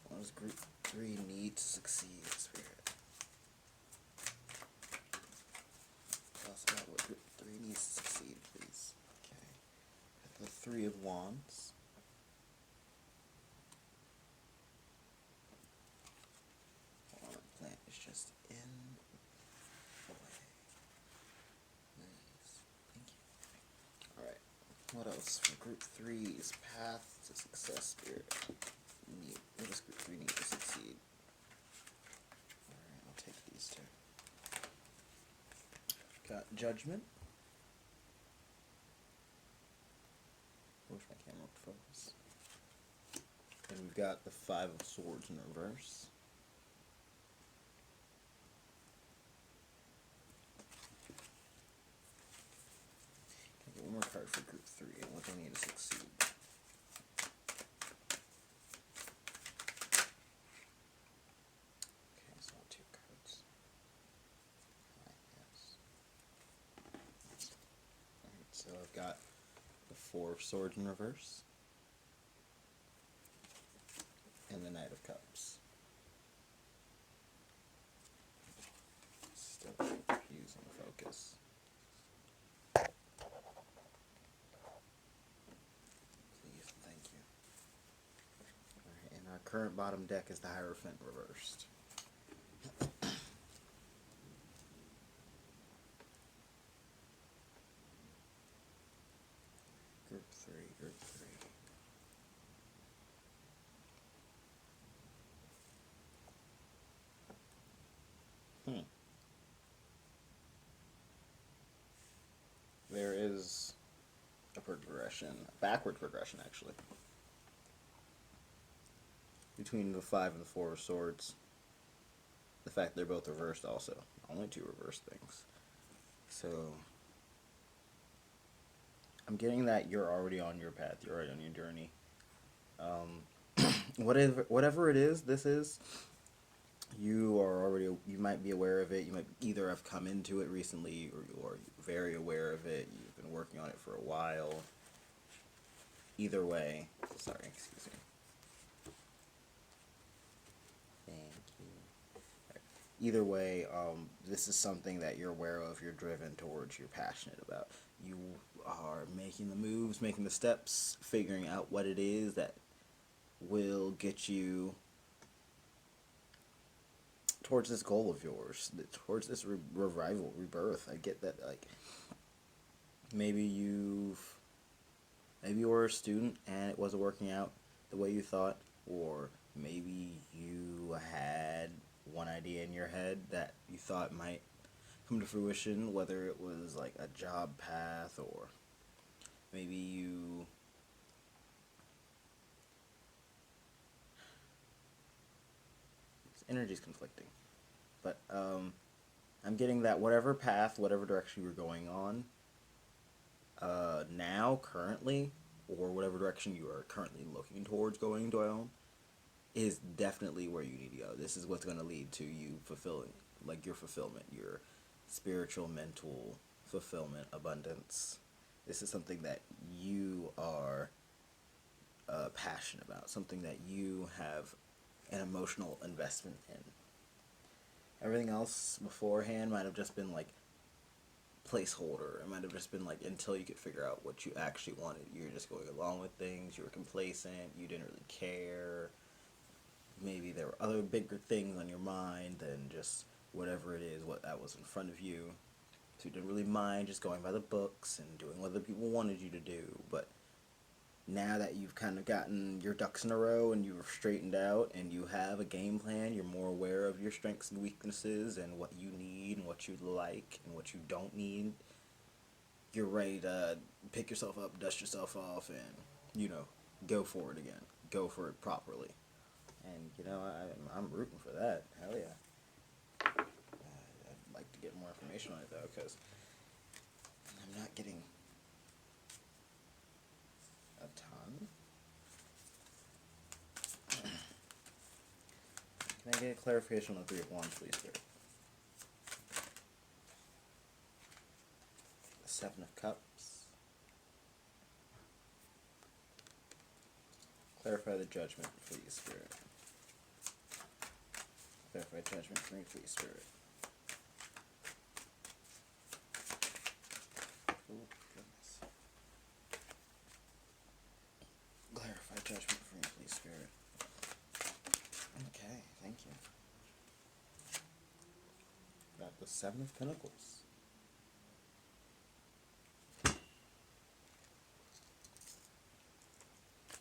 What does Group 3 need to succeed, Spirit? Tell us about what Group 3 needs to succeed, please. Okay. The 3 of Wands. Oh, the plant is just in the way. Nice. Thank you. Alright. What else for Group 3's path to success, Spirit? What does Group 3 need to succeed? Alright, I'll take these two. Got Judgment. Wish my camera would focus. And we've got the 5 of Swords in reverse. Can I get one more card for Group 3 and what they need to succeed? Okay, so 2 cards. Yes. Alright, so I've got the 4 of Swords in reverse. And the Knight of Cups. Still using focus. Please, thank you. Alright, and our current bottom deck is the Hierophant reversed. Group 3, Group 3. There is a progression, a backward progression actually, between the 5 and the 4 of Swords. The fact they're both reversed also. Only 2 reversed things. So, I'm getting that you're already on your path, you're already on your journey. Whatever it is, this is, you might be aware of it, you might either have come into it recently, or you are very aware of it, you've been working on it for a while. Either way, sorry, excuse me. Thank you. Either way, this is something that you're aware of, you're driven towards, you're passionate about. You are making the moves, making the steps, figuring out what it is that will get you towards this goal of yours, towards this revival, rebirth. I get that, like, maybe you were a student and it wasn't working out the way you thought, or maybe you had one idea in your head that you thought might come to fruition, whether it was like a job path, or maybe energy's conflicting. But I'm getting that whatever path, whatever direction you're going on, now, currently, or whatever direction you are currently looking towards going down, is definitely where you need to go. This is what's going to lead to you fulfilling, like, your fulfillment, your spiritual, mental fulfillment, abundance. This is something that you are passionate about, something that you have an emotional investment in. Everything else beforehand might have just been like placeholder. It might have just been like until you could figure out what you actually wanted. You were just going along with things. You were complacent. You didn't really care. Maybe there were other bigger things on your mind than just whatever it is, what that was in front of you. So you didn't really mind just going by the books and doing what the people wanted you to do. But now that you've kind of gotten your ducks in a row and you've straightened out and you have a game plan, you're more aware of your strengths and weaknesses and what you need and what you like and what you don't need. You're ready to pick yourself up, dust yourself off, and, go for it again. Go for it properly. And, I'm rooting for that. Hell yeah. I'd like to get more information on it, though, because I'm not getting a ton. Can I get a clarification on the Three of Wands, please, Spirit? The Seven of Cups. Clarify the Judgment, please, Spirit. Clarify Judgment for me, please, Spirit. Oh, goodness. Clarify Judgment for me, please, Spirit. Okay, thank you. Got the Seven of Pentacles.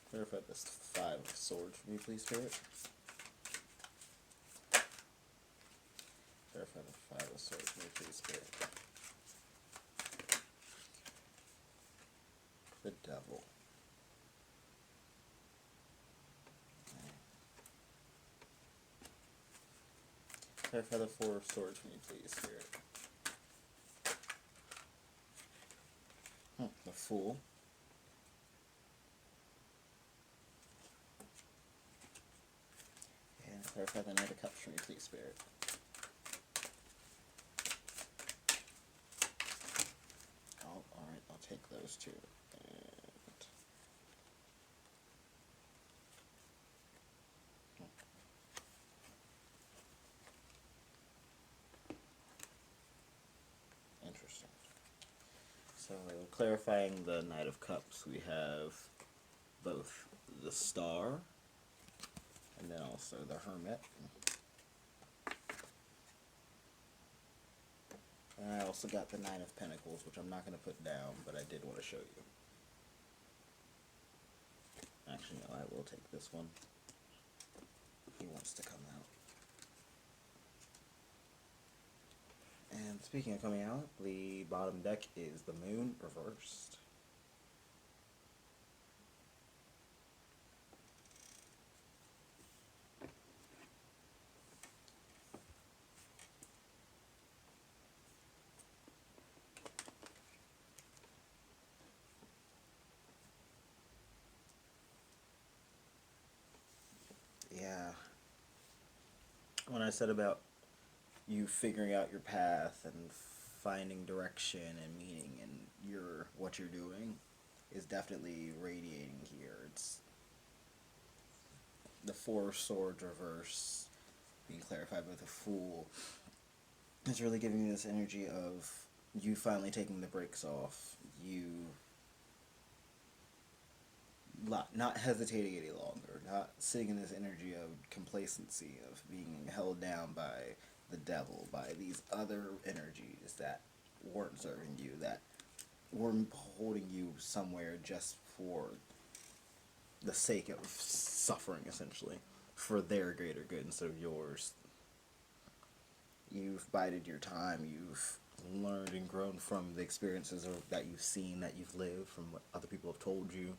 Clarify this Five of Swords for me, please, Spirit. Clarify the Five of Swords for me, please, Spirit. The Devil. Clarify the Four of Swords for me, please, Spirit. The Fool. And clarify the Knight of Cups for me, please, Spirit. Oh, alright, I'll take those two. Interesting. So, clarifying the Knight of Cups, we have both the Star and then also the Hermit. And I also got the Nine of Pentacles, which I'm not going to put down, but I did want to show you. Actually, no, I will take this one. He wants to come out. And speaking of coming out, the bottom deck is the Moon reversed. Yeah. When I said about you figuring out your path and finding direction and meaning in what you're doing is definitely radiating here. It's the Four of Swords reverse being clarified with the Fool. It's really giving me this energy of you finally taking the brakes off, you not hesitating any longer, not sitting in this energy of complacency, of being held down by the devil, by these other energies that weren't serving you, that were holding you somewhere just for the sake of suffering, essentially, for their greater good instead of yours. You've bided your time, you've learned and grown from the experiences that you've seen, that you've lived, from what other people have told you.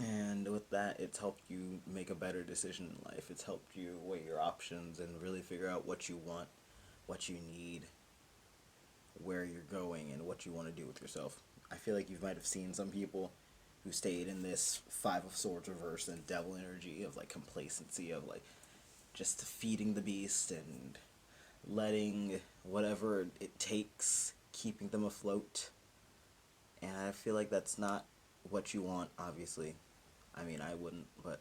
And with that, it's helped you make a better decision in life. It's helped you weigh your options and really figure out what you want, what you need, where you're going, and what you want to do with yourself. I feel like you might have seen some people who stayed in this Five of Swords reverse and devil energy of like complacency, of like just feeding the beast and letting whatever it takes, keeping them afloat, And I feel like that's not what you want, obviously. I mean, I wouldn't, but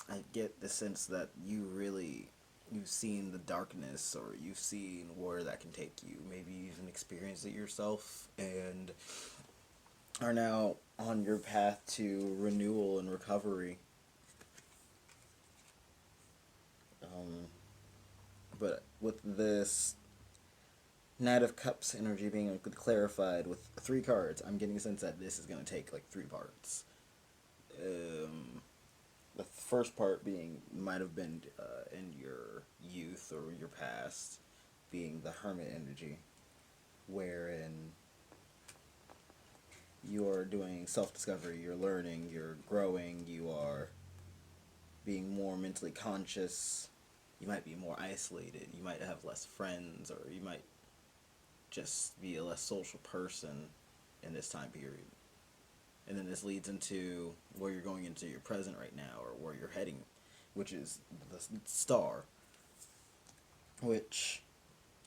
I get the sense that you've seen the darkness, or you've seen where that can take you. Maybe you even experienced it yourself and are now on your path to renewal and recovery. Um, but with this Knight of Cups energy being clarified with 3 cards, I'm getting a sense that this is going to take like 3 parts. The first part being might have been in your youth or your past, being the Hermit energy, wherein you're doing self discovery, you're learning, you're growing, you are being more mentally conscious, you might be more isolated, you might have less friends, or you might just be a less social person in this time period. And then this leads into where you're going into your present right now, or where you're heading, which is the star, which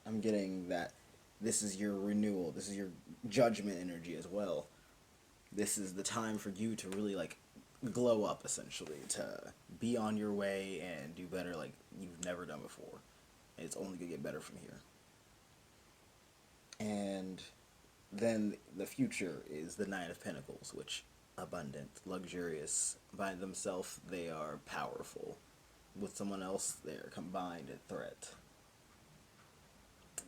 I'm getting that this is your renewal, this is your judgment energy as well. This is the time for you to really like glow up, essentially, to be on your way and do better like you've never done before. And it's only gonna get better from here. And then the future is the Nine of Pentacles, which abundant, luxurious. By themselves, they are powerful. With someone else, they are combined a threat.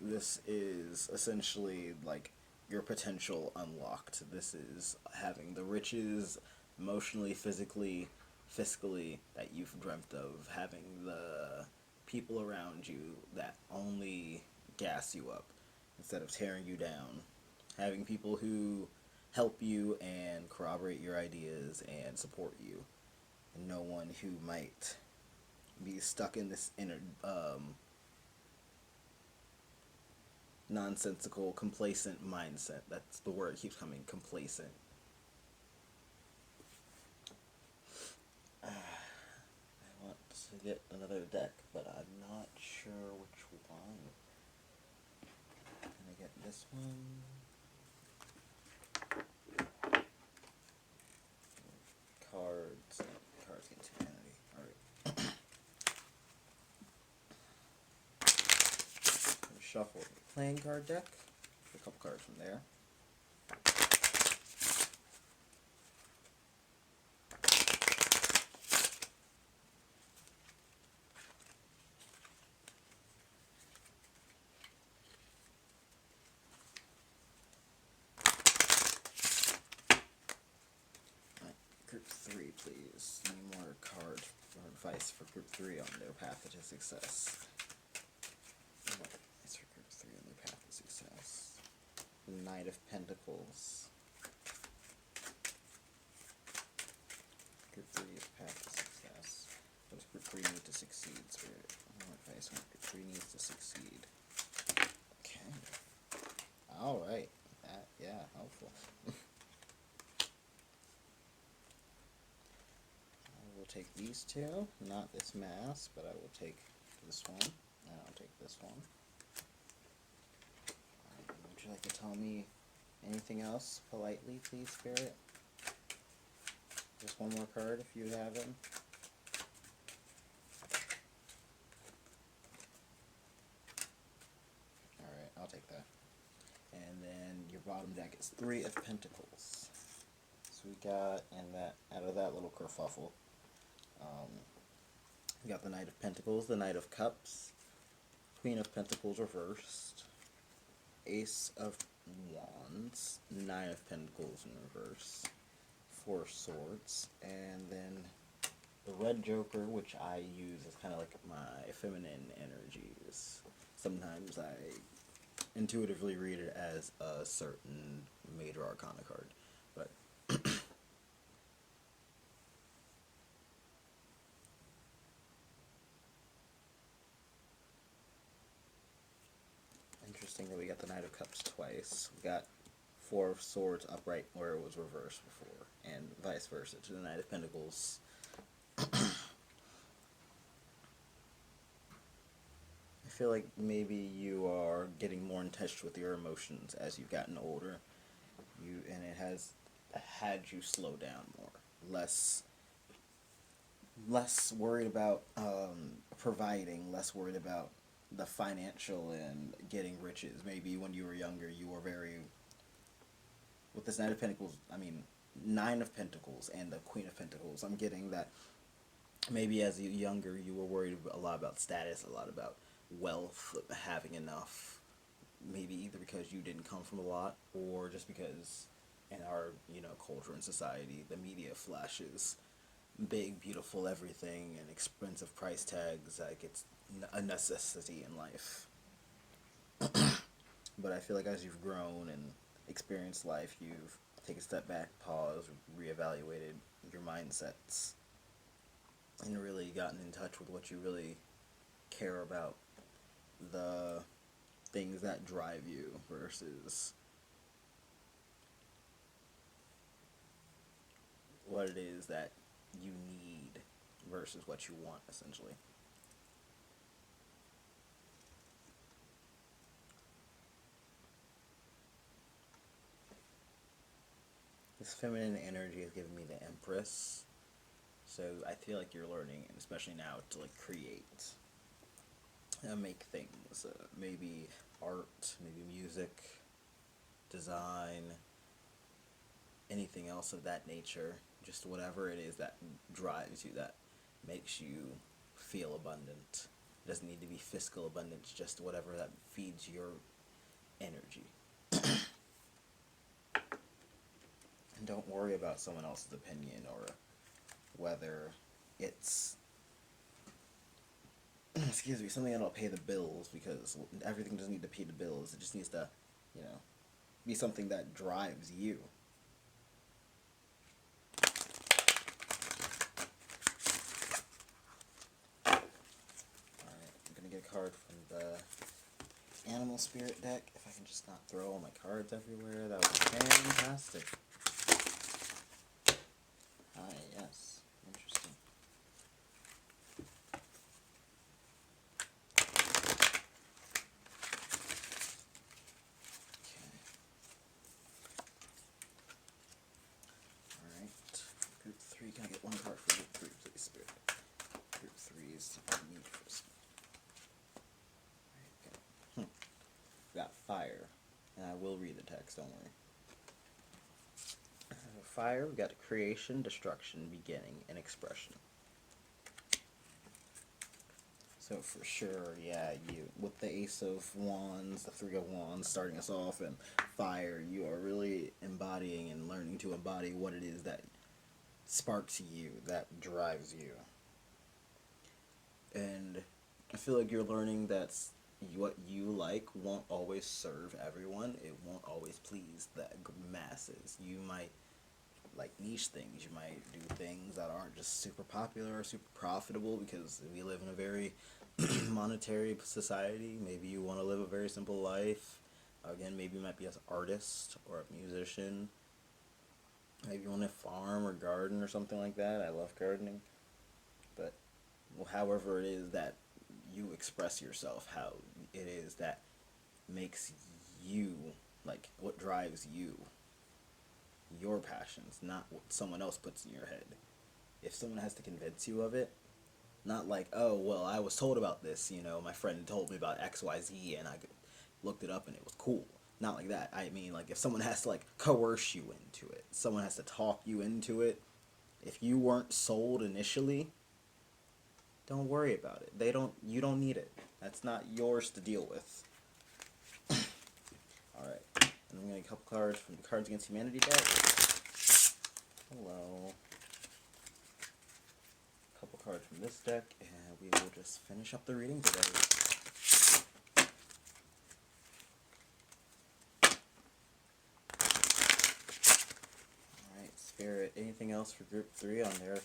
This is essentially like your potential unlocked. This is having the riches, emotionally, physically, fiscally, that you've dreamt of. Having the people around you that only gas you up instead of tearing you down. Having people who help you and corroborate your ideas and support you. And no one who might be stuck in this inner nonsensical, complacent mindset. That's the word that keeps coming, complacent. I want to get another deck, but I'm not sure which one. Can I get this one? Cards. No, cards get too handy. Alright. Shuffle the playing card deck. A couple cards from there. Group 3, please. Any more cards or advice for Group 3 on their path to success? Advice for Group 3 on their path to success. Knight of Pentacles. Group 3's path to success. What does Group 3 need to succeed, Spirit? More advice on Group 3 needs to succeed. Okay. Alright. That, yeah, helpful. Will take these two, not this mass, but I will take this one, and I'll take this one. Would you like to tell me anything else politely, please, Spirit? Just one more card if you have him. Alright, I'll take that. And then your bottom deck is 3 of Pentacles. So we got, and that out of that little kerfuffle, we got the Knight of Pentacles, the Knight of Cups, Queen of Pentacles reversed, Ace of Wands, 9 of Pentacles in reverse, 4 of Swords, and then the Red Joker, which I use as kind of like my feminine energies. Sometimes I intuitively read it as a certain major arcana card, but interesting that we got the Knight of Cups twice. We got 4 of Swords upright where it was reversed before, and vice versa to the Knight of Pentacles. I feel like maybe you are getting more in touch with your emotions as you've gotten older. and it has had you slow down more, less worried about providing, less worried about the financial and getting riches. Maybe when you were younger, you were very with this Knight of Pentacles. I mean, Nine of Pentacles and the Queen of Pentacles. I'm getting that maybe as you younger, you were worried a lot about status, a lot about wealth, having enough. Maybe either because you didn't come from a lot, or just because in our culture and society, the media flashes big, beautiful everything and expensive price tags like it's a necessity in life. But I feel like as you've grown and experienced life, you've taken a step back, paused, reevaluated your mindsets, and really gotten in touch with what you really care about, the things that drive you versus what it is that you need versus what you want, essentially. This feminine energy has given me the Empress, so I feel like you're learning, and especially now, to like create, make things, maybe art, maybe music, design, anything else of that nature. Just whatever it is that drives you, that makes you feel abundant. It doesn't need to be fiscal abundance, just whatever that feeds your energy. And don't worry about someone else's opinion or whether it's excuse me, something that'll pay the bills, because everything doesn't need to pay the bills. It just needs to, be something that drives you. Alright, I'm gonna get a card from the Animal Spirit deck. If I can just not throw all my cards everywhere, that would be fantastic. Ah, yes. Interesting. Okay. Alright. Group 3. Can I get one card for Group 3, please, Spirit? Group 3 is need for some. Okay. We got fire. And I will read the text, don't worry. Fire, we got creation, destruction, beginning, and expression. So for sure, yeah, you with the Ace of Wands, the Three of Wands starting us off, and fire, you are really embodying and learning to embody what it is that sparks you, that drives you. And I feel like you're learning that what you like won't always serve everyone. It won't always please the masses. You might like niche things. You might do things that aren't just super popular or super profitable, because we live in a very monetary society. Maybe you want to live a very simple life. Again, maybe you might be an artist or a musician. Maybe you want to farm or garden or something like that. I love gardening. But however it is that you express yourself, how it is that makes you, like what drives you, your passions, not what someone else puts in your head. If someone has to convince you of it, not like, oh, well, I was told about this, my friend told me about XYZ and I looked it up and it was cool. Not like that. I mean, like, if someone has to, like, coerce you into it, someone has to talk you into it, if you weren't sold initially, don't worry about it. You don't need it. That's not yours to deal with. Alright. And I'm going to get a couple cards from the Cards Against Humanity deck. Hello. A couple cards from this deck, and we will just finish up the reading today. Alright, Spirit. Anything else for Group 3 on their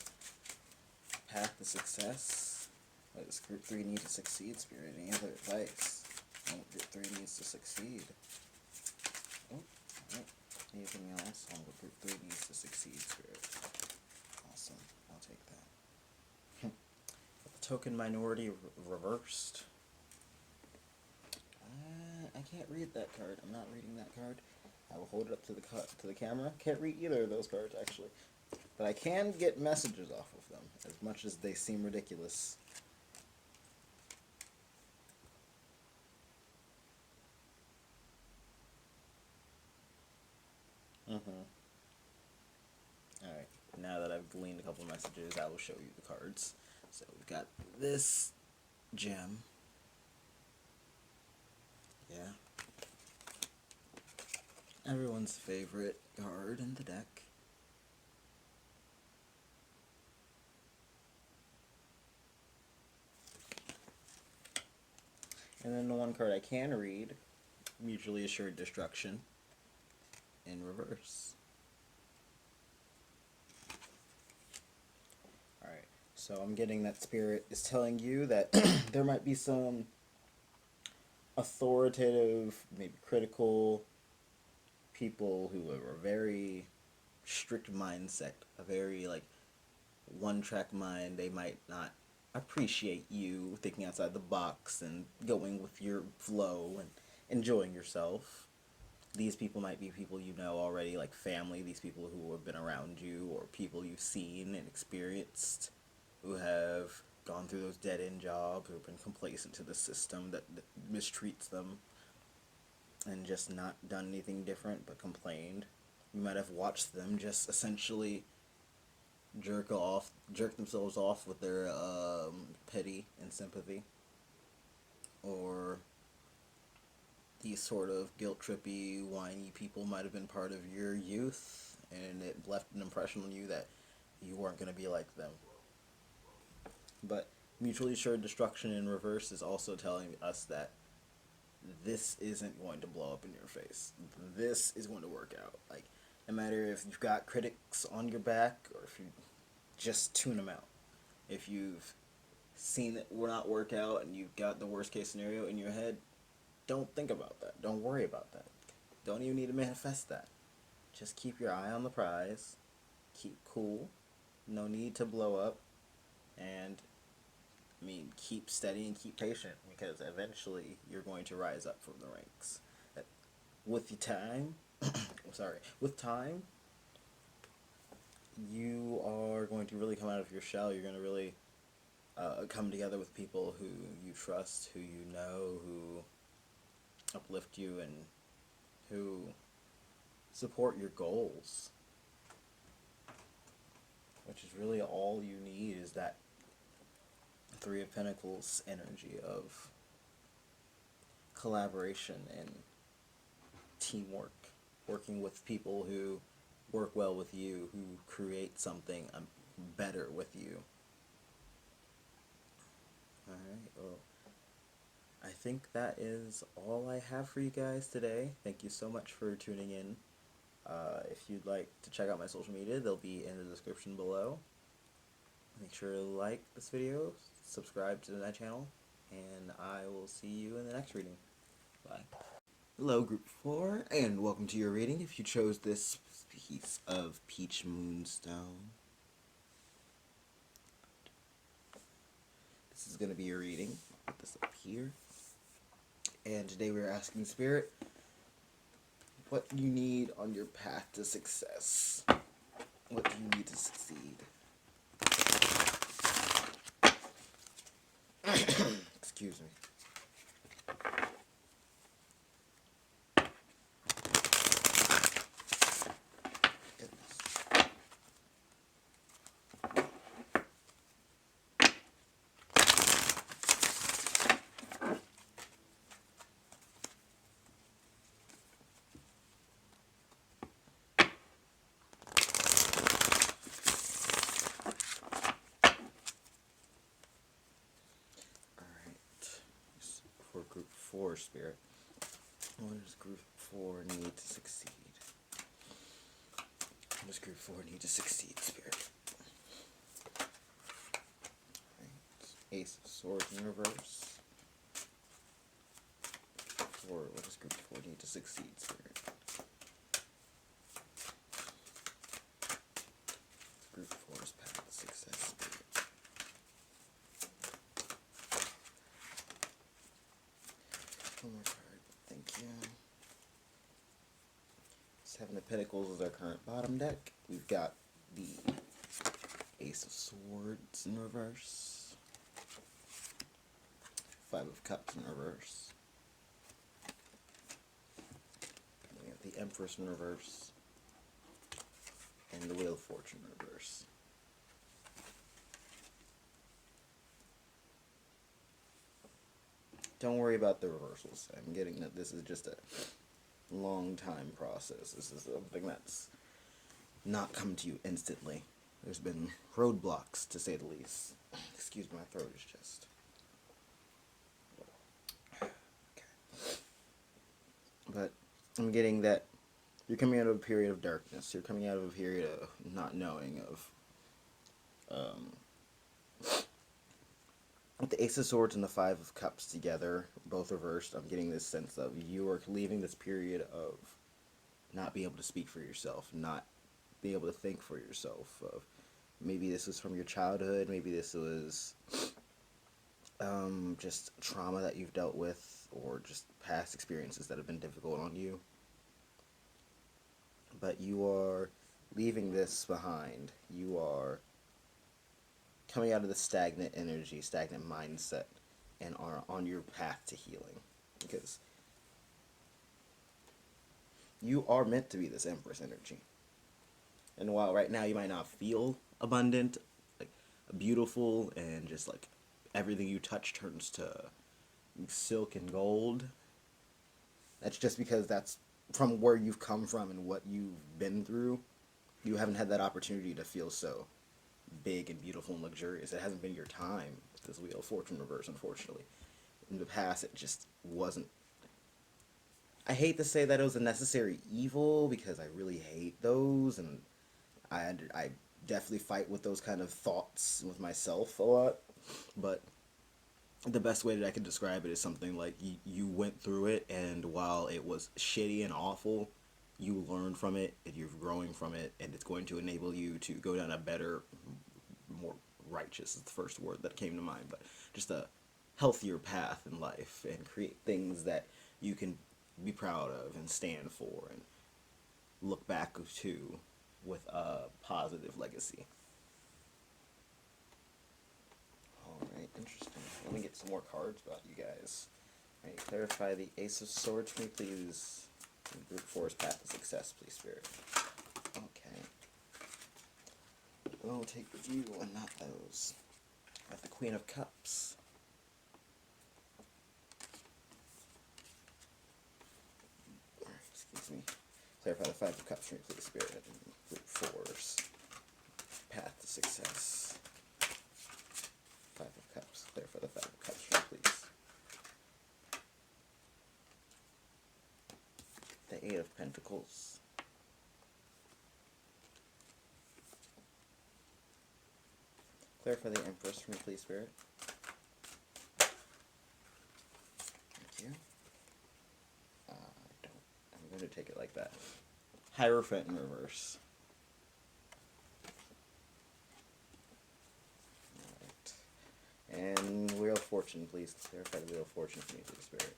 path to success? What does Group 3 need to succeed, Spirit? Any other advice on what Group 3 needs to succeed? Oh, alright. Anything else on what Group 3 needs to succeed, Spirit? Awesome. I'll take that. The token minority reversed. I can't read that card. I'm not reading that card. I will hold it up to the camera. Can't read either of those cards actually, but I can get messages off of them, as much as they seem ridiculous. Alright, now that I've gleaned a couple of messages, I will show you the cards. So we've got this gem. Yeah. Everyone's favorite card in the deck. And then the one card I can read, Mutually Assured Destruction, in reverse. Alright, so I'm getting that Spirit is telling you that there might be some authoritative, maybe critical people who are a very strict mindset, a very like one-track mind. They might not appreciate you thinking outside the box and going with your flow and enjoying yourself. These people might be people you know already, like family, these people who have been around you, or people you've seen and experienced, who have gone through those dead-end jobs, who have been complacent to the system that mistreats them, and just not done anything different but complained. You might have watched them just essentially jerk themselves off with their pity and sympathy, or these sort of guilt-trippy, whiny people might have been part of your youth, and it left an impression on you that you weren't going to be like them. But Mutually Assured Destruction in reverse is also telling us that this isn't going to blow up in your face. This is going to work out. Like, no matter if you've got critics on your back, or if you just tune them out. If you've seen it not work out and you've got the worst case scenario in your head, don't think about that. Don't worry about that. Don't even need to manifest that. Just keep your eye on the prize. Keep cool. No need to blow up. And, keep steady and keep patient, because eventually you're going to rise up from the ranks. With time, with time, you are going to really come out of your shell. You're going to really come together with people who you trust, who you know, who uplift you, and who support your goals. Which is really all you need, is that Three of Pentacles energy of collaboration and teamwork. Working with people who work well with you, who create something better with you. Alright, well, I think that is all I have for you guys today. Thank you so much for tuning in. If you'd like to check out my social media, they'll be in the description below. Make sure to like this video, subscribe to my channel, and I will see you in the next reading. Bye. Hello, Group 4, and welcome to your reading. If you chose this piece of Peach Moonstone, this is going to be your reading. I'll put this up here. And today we're asking Spirit, what you need on your path to success. What do you need to succeed? Excuse me. For Group 4, Spirit, what does Group 4 need to succeed? What does Group 4 need to succeed, Spirit? Right. Ace of Swords in reverse. What does Group 4 need to succeed, Spirit? Group 4's path to success, Spirit. One more card. Thank you. of Pentacles is our current bottom deck. We've got the Ace of Swords in reverse, Five of Cups in reverse, we have the Empress in reverse, and the Wheel of Fortune in reverse. Don't worry about the reversals. I'm getting that this is just a long time process. This is something that's not come to you instantly. There's been roadblocks, to say the least. Excuse me, my throat is just... Okay. But I'm getting that you're coming out of a period of darkness. You're coming out of a period of not knowing, of... with the Ace of Swords and the Five of Cups together, both reversed, I'm getting this sense of you are leaving this period of not being able to speak for yourself, not being able to think for yourself. Of maybe this was from your childhood, maybe this was just trauma that you've dealt with, or just past experiences that have been difficult on you. But you are leaving this behind. You are coming out of the stagnant energy, stagnant mindset, and are on your path to healing. Because you are meant to be this Empress energy. And while right now you might not feel abundant, like beautiful, and just like everything you touch turns to silk and gold, that's just because that's from where you've come from and what you've been through. You haven't had that opportunity to feel so big and beautiful and luxurious. It hasn't been your time. This Wheel of Fortune reverse, unfortunately. In the past, it just wasn't. I hate to say that it was a necessary evil, because I really hate those, and I definitely fight with those kind of thoughts with myself a lot. But the best way that I could describe it is something like you went through it, and while it was shitty and awful, you learned from it, and you're growing from it, and it's going to enable you to go down a better, more righteous is the first word that came to mind, but just a healthier path in life, and create things that you can be proud of and stand for and look back to with a positive legacy. Alright, interesting. Let me get some more cards about you guys. Alright, clarify the Ace of Swords for me, please. Group 4's path to success, please, Spirit. Okay. We'll take review and not those. Got the Queen of Cups. Excuse me. Clarify the Five of Cups for me, please, Spirit. Group 4's path to success. Five of Cups. Clarify the Five of Cups for me, please. The Eight of Pentacles. Clarify the Empress for me, please, Spirit. Thank you. I'm going to take it like that. Hierophant in reverse. Alright. And Wheel of Fortune, please. Clarify the Wheel of Fortune for me, please, Spirit.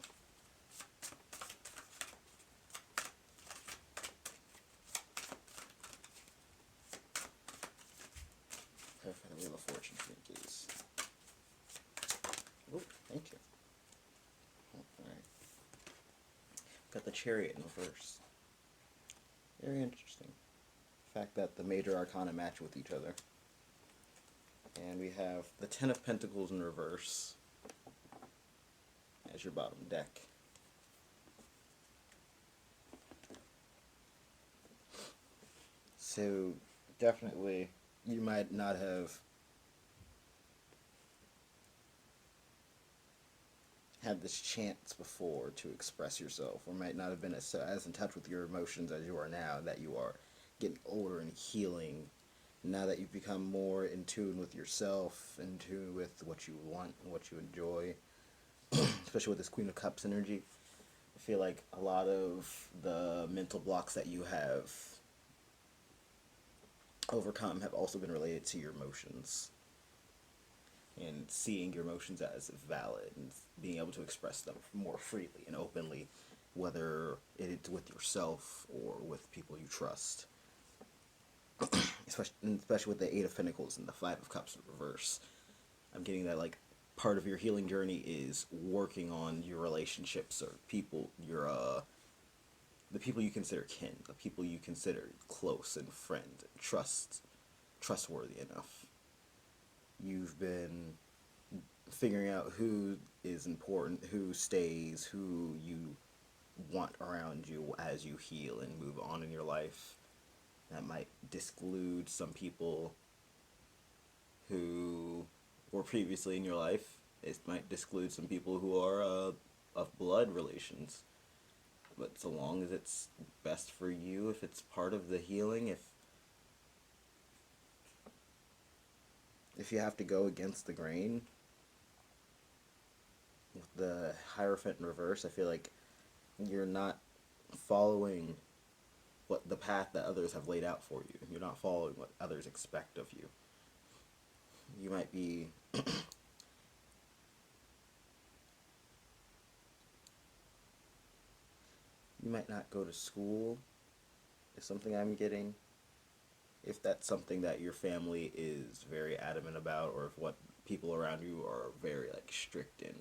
Clarify the Wheel of Fortune for me, please. Oh, thank you. Alright. Got the Chariot in reverse. Very interesting. The fact that the major arcana match with each other. And we have the Ten of Pentacles in reverse as your bottom deck. So, definitely, you might not have had this chance before to express yourself, or might not have been as in touch with your emotions as you are now, that you are getting older and healing. Now that you've become more in tune with yourself, in tune with what you want and what you enjoy, especially with this Queen of Cups energy, I feel like a lot of the mental blocks that you have overcome have also been related to your emotions, and seeing your emotions as valid and being able to express them more freely and openly whether it's with yourself or with people you trust. Especially with the Eight of Pentacles and the Five of Cups in reverse. I'm getting that, like, part of your healing journey is working on your relationships or people, the people you consider kin, the people you consider close and friend, trustworthy enough. You've been figuring out who is important, who stays, who you want around you as you heal and move on in your life. That might disclude some people who were previously in your life. It might disclude some people who are of blood relations. But so long as it's best for you, if it's part of the healing, if you have to go against the grain with the Hierophant in reverse, I feel like you're not following what the path that others have laid out for you. You're not following what others expect of you. You might be you might not go to school is something I'm getting. If that's something that your family is very adamant about, or if what people around you are very, like, strict and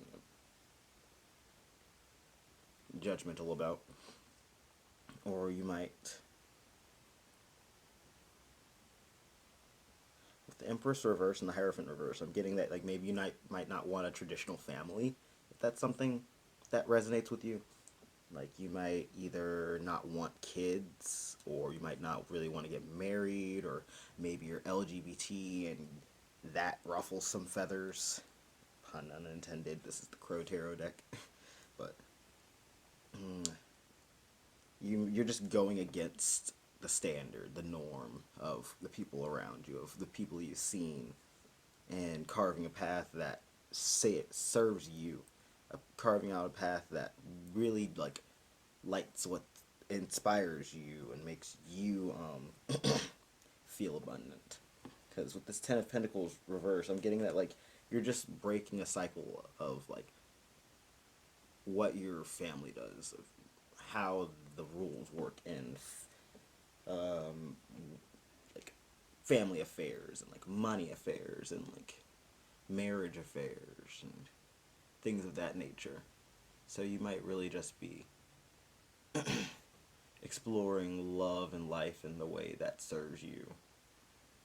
judgmental about. Or you might, with the Empress reverse and the Hierophant reverse, I'm getting that, like, maybe you might not want a traditional family, if that's something that resonates with you. Like, you might either not want kids, or you might not really want to get married, or maybe you're LGBT and that ruffles some feathers. Pun unintended. This is the Crow Tarot deck. But you're just going against the standard, the norm of the people around you, of the people you've seen, and carving a path that serves you, carving out a path that really, like, lights what inspires you and makes you feel abundant. Because with this Ten of Pentacles reverse, I'm getting that, like, you're just breaking a cycle of, like, what your family does, of how the rules work in like, family affairs and, like, money affairs and, like, marriage affairs and things of that nature. So you might really just be exploring love and life in the way that serves you.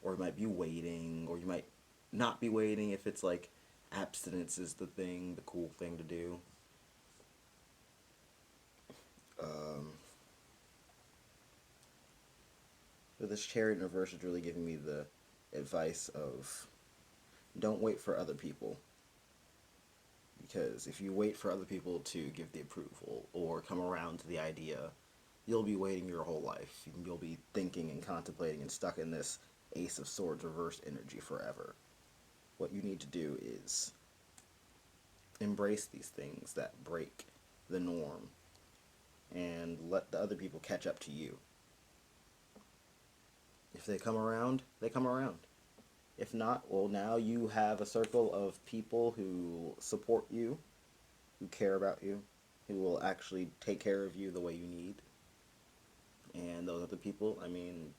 Or you might be waiting, or you might not be waiting if it's like abstinence is the cool thing to do. But this Chariot in reverse is really giving me the advice of don't wait for other people. Because if you wait for other people to give the approval or come around to the idea, you'll be waiting your whole life. You'll be thinking and contemplating and stuck in this Ace of Swords reverse energy forever. What you need to do is embrace these things that break the norm and let the other people catch up to you. If they come around, they come around. If not, well, now you have a circle of people who support you, who care about you, who will actually take care of you the way you need. And those other people, I mean,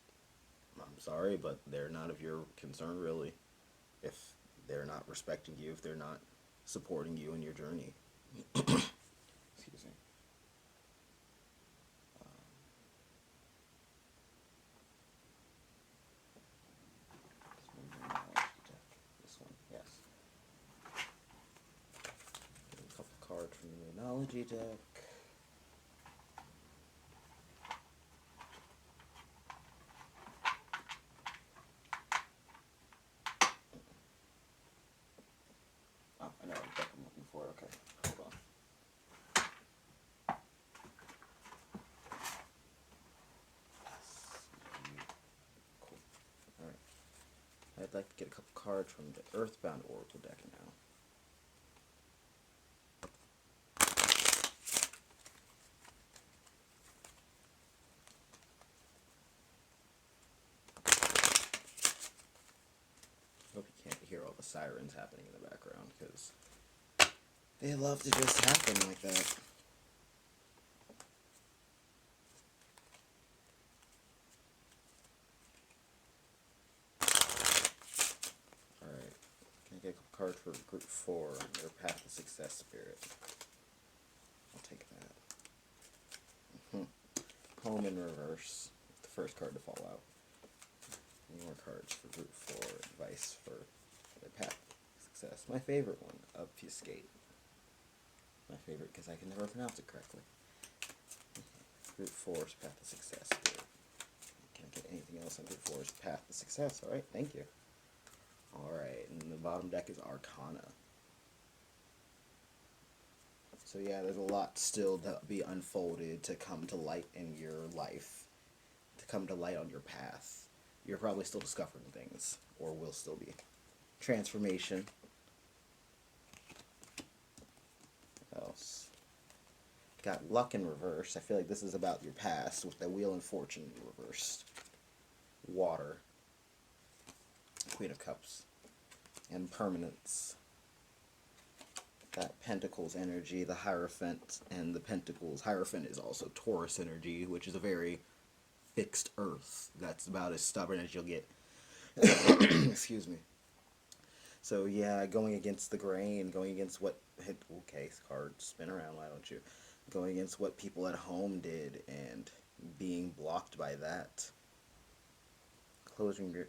I'm sorry, but they're not of your concern, really. If they're not respecting you, if they're not supporting you in your journey. Excuse me. This one, yes. Get a couple cards from the Numerology deck. Oh, I know what deck I'm looking for. Okay, hold on. Cool. Alright. I'd like to get a couple cards from the Earthbound Oracle deck now. Hope you can't hear all the sirens happening in the background, because they love to just happen like that. I get a couple cards for group 4, your Path to Success Spirit. I'll take that. Home in reverse, the first card to fall out. More cards for group 4, advice for their path to success. My favorite one, obfuscate. My favorite because I can never pronounce it correctly. Group 4's path to success. Good. Can't get anything else on group 4's path to success. Alright, thank you. Alright, and the bottom deck is Arcana. So yeah, there's a lot still to be unfolded, to come to light in your life, to come to light on your path. You're probably still discovering things, or will still be. Transformation. What else? Got luck in reverse. I feel like this is about your past, with the wheel and fortune reversed. Water. Queen of Cups. And permanence. Got Pentacles energy, the Hierophant, and the Pentacles. Hierophant is also Taurus energy, which is a very fixed earth. That's about as stubborn as you'll get. Excuse me. So yeah, going against the grain, going against what... Okay, cards spin around, why don't you? Going against what people at home did, and being blocked by that. Closing your...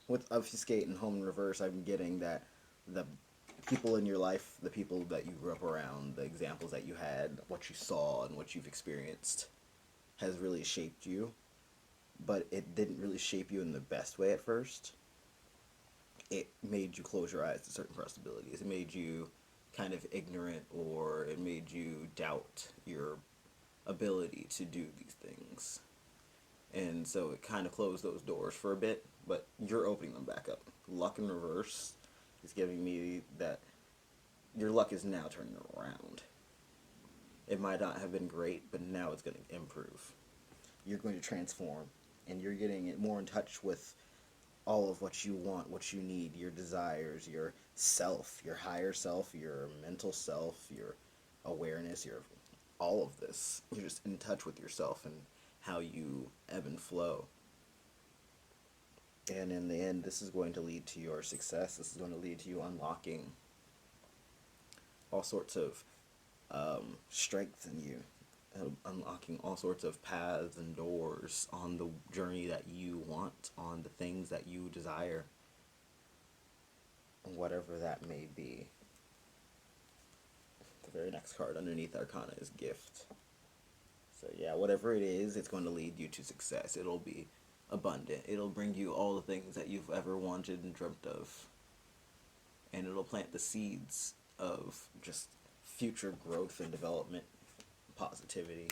With obfuscate and home in reverse, I'm getting that the people in your life, the people that you grew up around, the examples that you had, what you saw and what you've experienced has really shaped you, but it didn't really shape you in the best way at first. It made you close your eyes to certain possibilities. It made you kind of ignorant, or it made you doubt your ability to do these things. And so it kind of closed those doors for a bit, but you're opening them back up. Luck in reverse is giving me that your luck is now turning around. It might not have been great, but now it's going to improve. You're going to transform, and you're getting more in touch with all of what you want, what you need, your desires, your self, your higher self, your mental self, your awareness, your all of this. You're just in touch with yourself and how you ebb and flow. And in the end, this is going to lead to your success. This is going to lead to you unlocking all sorts of strength in you, unlocking all sorts of paths and doors on the journey that you want, on the things that you desire, whatever that may be. The very next card underneath Arcana is Gift. So yeah, whatever it is, it's going to lead you to success. It'll be abundant. It'll bring you all the things that you've ever wanted and dreamt of. And it'll plant the seeds of just future growth and development, positivity.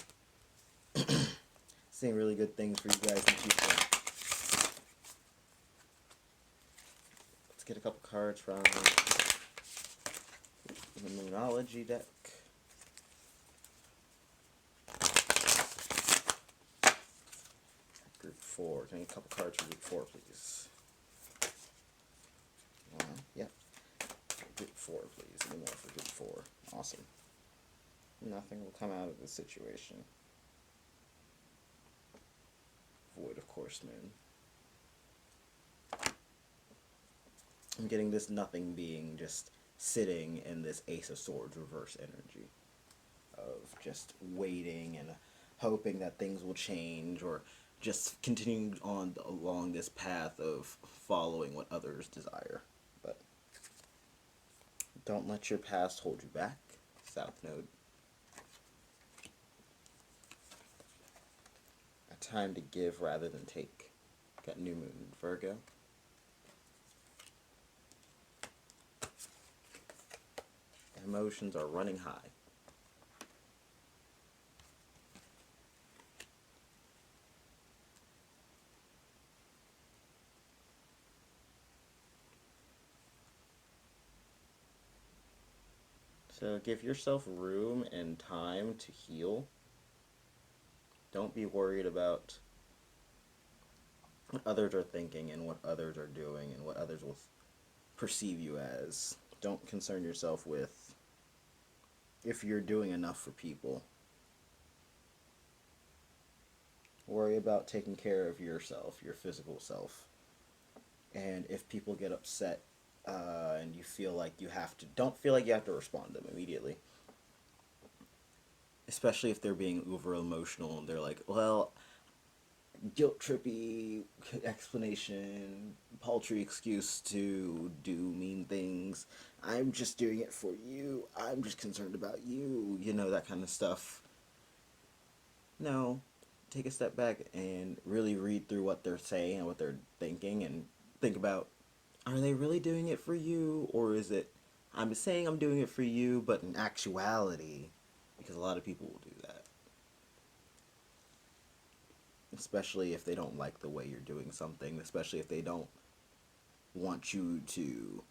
Seeing really good things for you guys in the future. Let's get a couple cards from the Moonology deck. Group 4. Can I get a couple cards for Group 4, please? Yep. Group 4, please. Any more for Group 4. Awesome. Nothing will come out of this situation. Void of Course Moon. I'm getting this nothing being just sitting in this Ace of Swords reverse energy of just waiting and hoping that things will change, or just continuing on along this path of following what others desire. But don't let your past hold you back. South Node. A time to give rather than take. Got New Moon in Virgo. Emotions are running high. So give yourself room and time to heal. Don't be worried about what others are thinking and what others are doing and what others will perceive you as. Don't concern yourself with if you're doing enough for people. Worry about taking care of yourself, your physical self. And if people get upset and you feel like you have to, don't feel like you have to respond to them immediately. Especially if they're being uber emotional and they're like, well, guilt trippy explanation, paltry excuse to do mean things. I'm just doing it for you. I'm just concerned about you. You know, that kind of stuff. No, take a step back and really read through what they're saying and what they're thinking and think about, are they really doing it for you, or is it, I'm saying I'm doing it for you, but in actuality, because a lot of people will do that. Especially if they don't like the way you're doing something, especially if they don't want you to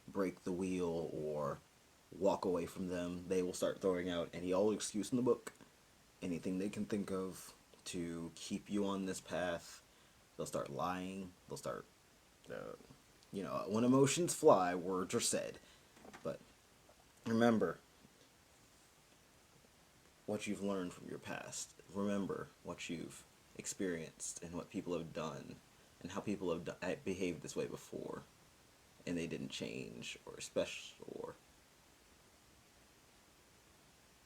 break the wheel or walk away from them, they will start throwing out any old excuse in the book, anything they can think of to keep you on this path. They'll start lying. They'll start, when emotions fly, words are said. But remember what you've learned from your past. Remember what you've experienced and what people have done and how people have behaved this way before and they didn't change, or special, or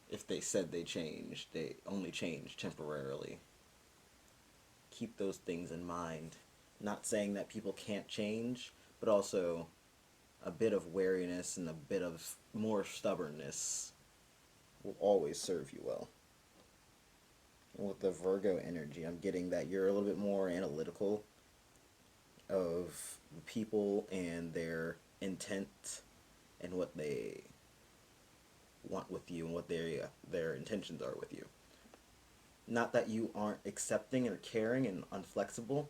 if they said they changed, they only changed temporarily. Keep those things in mind. Not saying that people can't change, but also a bit of wariness and a bit of more stubbornness will always serve you well. And with the Virgo energy, I'm getting that you're a little bit more analytical of people and their intent and what they want with you and what their intentions are with you. Not that you aren't accepting or caring and unflexible,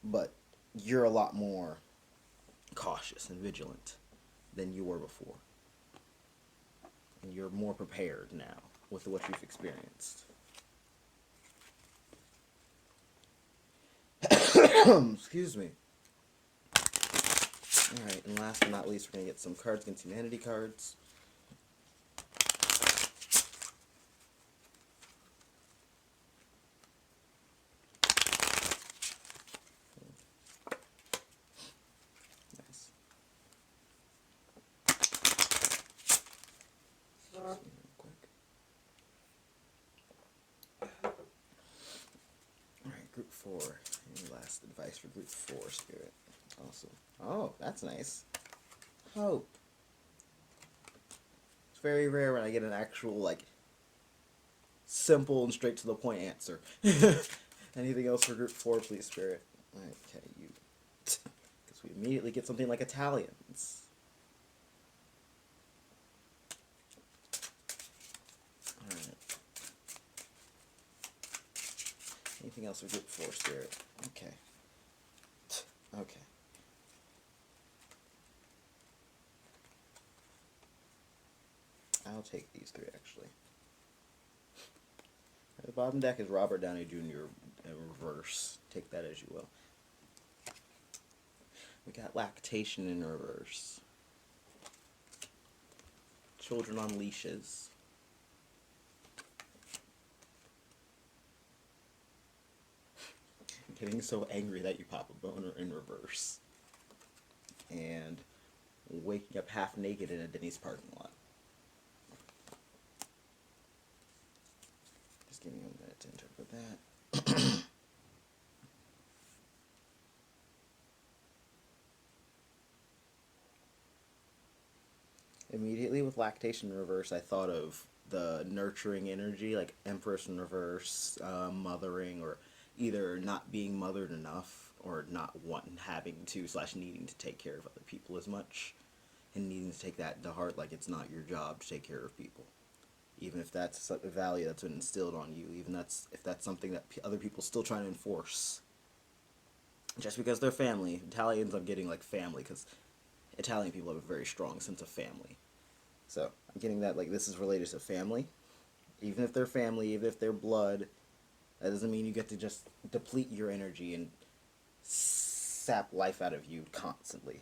but you're a lot more cautious and vigilant than you were before. And you're more prepared now with what you've experienced. Excuse me. Alright, and last but not least, we're going to get some Cards Against Humanity cards. Nice. Real quick. Alright, Group 4. Any last advice for Group 4, Spirit? Awesome. Oh, that's nice. Hope. It's very rare when I get an actual, simple and straight to the point answer. Anything else for Group 4, please, Spirit? Okay, you. Because we immediately get something like Italians. Alright. Anything else for Group 4, Spirit? Okay. Okay. I'll take these three, actually. The bottom deck is Robert Downey Jr. in reverse. Take that as you will. We got Lactation in reverse. Children on Leashes. Getting so angry that you pop a boner in reverse. And waking up half naked in a Denny's parking lot. Just give me a minute to interpret that. Immediately with Lactation in reverse, I thought of the nurturing energy, like Empress in reverse, mothering, or either not being mothered enough, or not wanting, having to, / needing to take care of other people as much, and needing to take that to heart, like it's not your job to take care of people. Even if that's a value that's been instilled on you, even if that's something that other people still trying to enforce. Just because they're family. Italians, I'm getting family, because Italian people have a very strong sense of family. So I'm getting that this is related to family. Even if they're family, even if they're blood, that doesn't mean you get to just deplete your energy and sap life out of you constantly.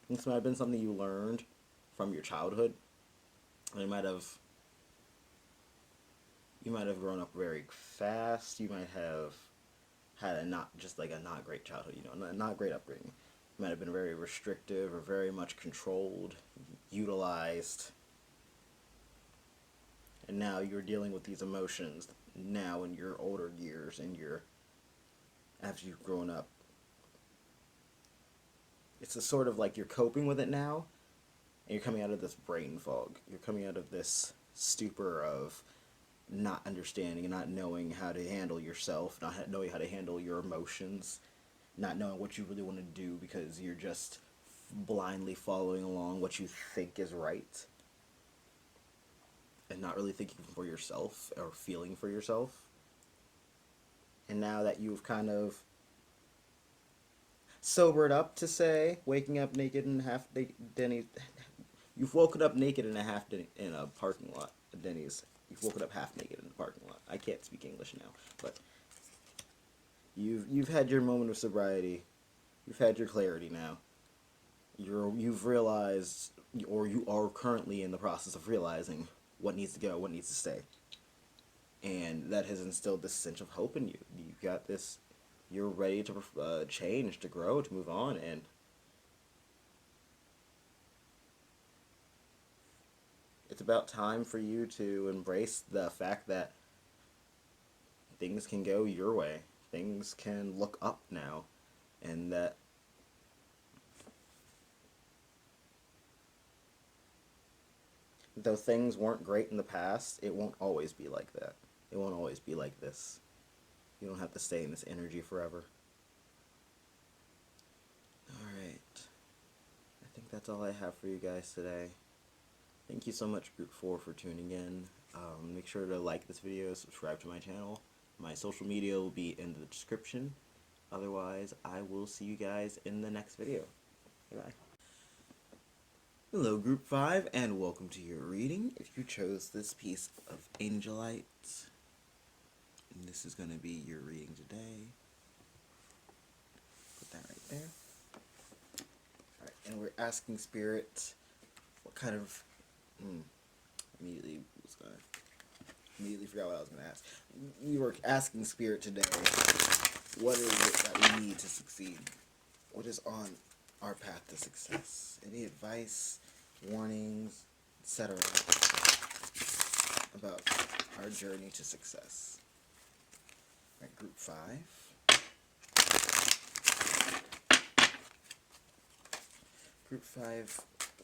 This might have been something you learned from your childhood. And you might have grown up very fast. You might have had a not just like a not great childhood, you know, not great upbringing. You might have been very restrictive or very much controlled, utilized, and now you're dealing with these emotions now in your older years and your after you've grown up. It's a sort of like you're coping with it now, and you're coming out of this brain fog. You're coming out of this stupor of not understanding and not knowing how to handle yourself, not knowing how to handle your emotions, not knowing what you really want to do because you're just blindly following along what you think is right and not really thinking for yourself or feeling for yourself. And now that you've kind of sobered up, to say, waking up naked and half Denny's, you've woken up naked in a half in a parking lot at Denny's. You've woken up half naked in the parking lot. I can't speak English now, but you've had your moment of sobriety. You've had your clarity now. You've realized, or you are currently in the process of realizing what needs to go, what needs to stay, and that has instilled this sense of hope in you. You've got this. You're ready to change, to grow, to move on, and it's about time for you to embrace the fact that things can go your way. Things can look up now, and that though things weren't great in the past, it won't always be like that. It won't always be like this. You don't have to stay in this energy forever. Alright. I think that's all I have for you guys today. Thank you so much, Group 4, for tuning in. Make sure to like this video, subscribe to my channel. My social media will be in the description. Otherwise, I will see you guys in the next video. Bye. Hello, Group 5, and welcome to your reading. If you chose this piece of Angelite, this is going to be your reading today. Put that right there. Alright, and we're asking Spirit what kind of... Immediately forgot what I was going to ask. We were asking Spirit today, what is it that we need to succeed? What is on our path to success? Any advice, warnings, etc. about our journey to success? Alright, Group 5. Group 5,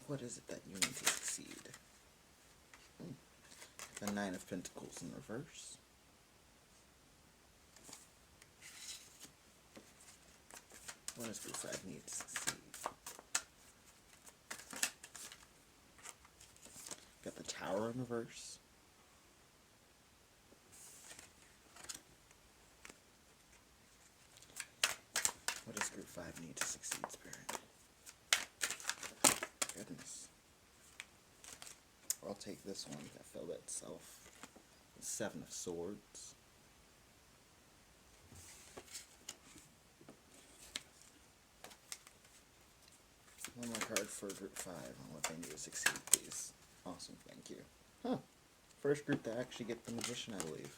what is it that you need to succeed? The 9 of Pentacles in reverse. What does Group 5 need to succeed? Got the Tower in reverse. What does Group 5 need to succeed, Spirit? Goodness. I'll take this one that filled itself. The 7 of Swords. One more card for Group 5 on what they need to succeed, please. Awesome, thank you. Huh. First group to actually get the Magician, I believe.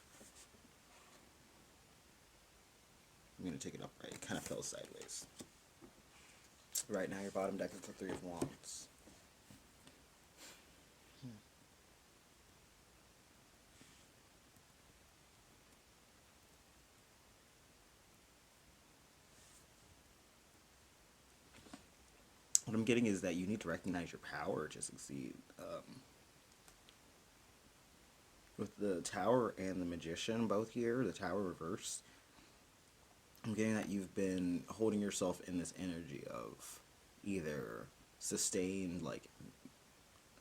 I'm going to take it upright. It kind of fell sideways. Right now, your bottom deck is the 3 of Wands. What I'm getting is that you need to recognize your power to succeed. With the Tower and the Magician both here, the Tower reversed, I'm getting that you've been holding yourself in this energy of either sustained, like,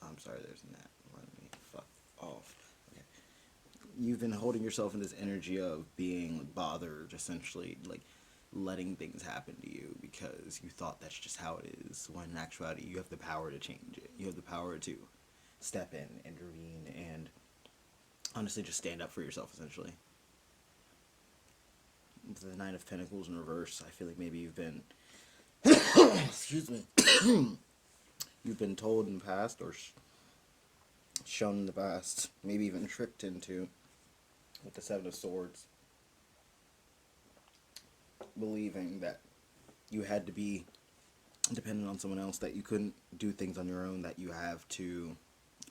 I'm sorry, there's that. Let me fuck off. Okay. You've been holding yourself in this energy of being bothered, essentially, like, letting things happen to you because you thought that's just how it is, when in actuality you have the power to change it. You have the power to step in, intervene, and honestly just stand up for yourself, essentially. The 9 of Pentacles in reverse, I feel like maybe you've been excuse me you've been told in the past or shown in the past, maybe even tricked into, with the 7 of Swords, believing that you had to be dependent on someone else, that you couldn't do things on your own, that you have to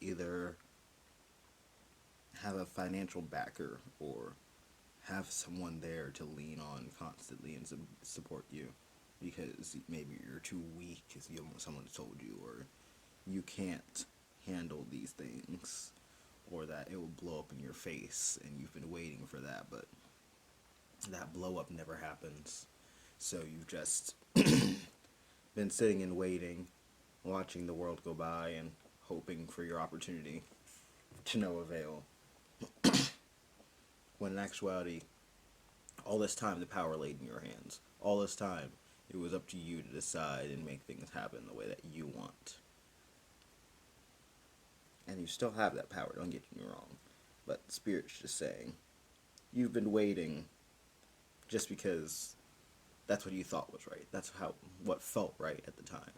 either have a financial backer or have someone there to lean on constantly and support you, because maybe you're too weak because someone told you, or you can't handle these things, or that it will blow up in your face and you've been waiting for that, but that blow up never happens. So you've just been sitting and waiting, watching the world go by and hoping for your opportunity to no avail. When in actuality, all this time the power laid in your hands. All this time it was up to you to decide and make things happen the way that you want. And you still have that power, don't get me wrong. But Spirit's just saying, you've been waiting just because that's what you thought was right. That's what felt right at the time.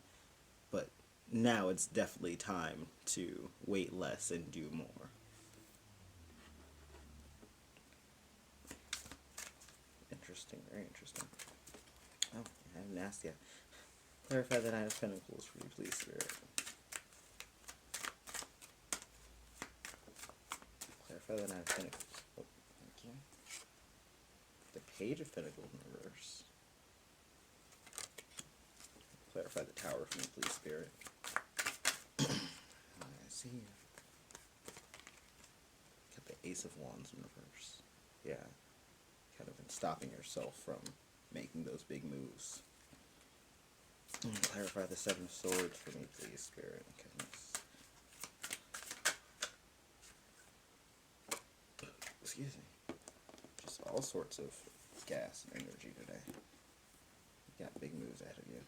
But now it's definitely time to wait less and do more. Interesting, very interesting. Oh, I haven't asked yet. Clarify the Nine of Pentacles for me, please, Spirit. Clarify the Nine of Pentacles. Oh, thank you. The Page of Pentacles in reverse. Clarify the Tower for me, please, Spirit. I see you. Got the Ace of Wands in reverse. Yeah. Kind of been stopping yourself from making those big moves. Clarify the Seven of Swords for me, please, Spirit. Goodness. Excuse me. Just all sorts of gas and energy today. You got big moves ahead of you.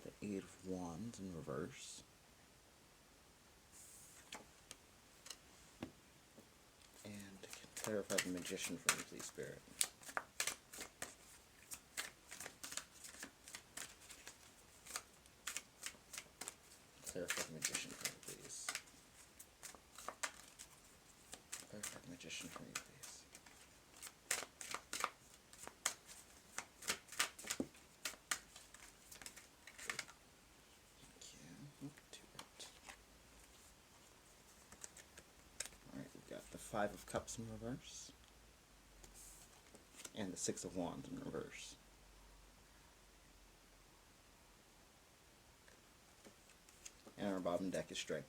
The Eight of Wands in reverse. And clarify the Magician for me, please, Spirit. Clarify the Magician for me, please. Clarify the Magician for me, please. Alright, we've got the Five of Cups in reverse. And the Six of Wands in reverse. And our bottom deck is Strength.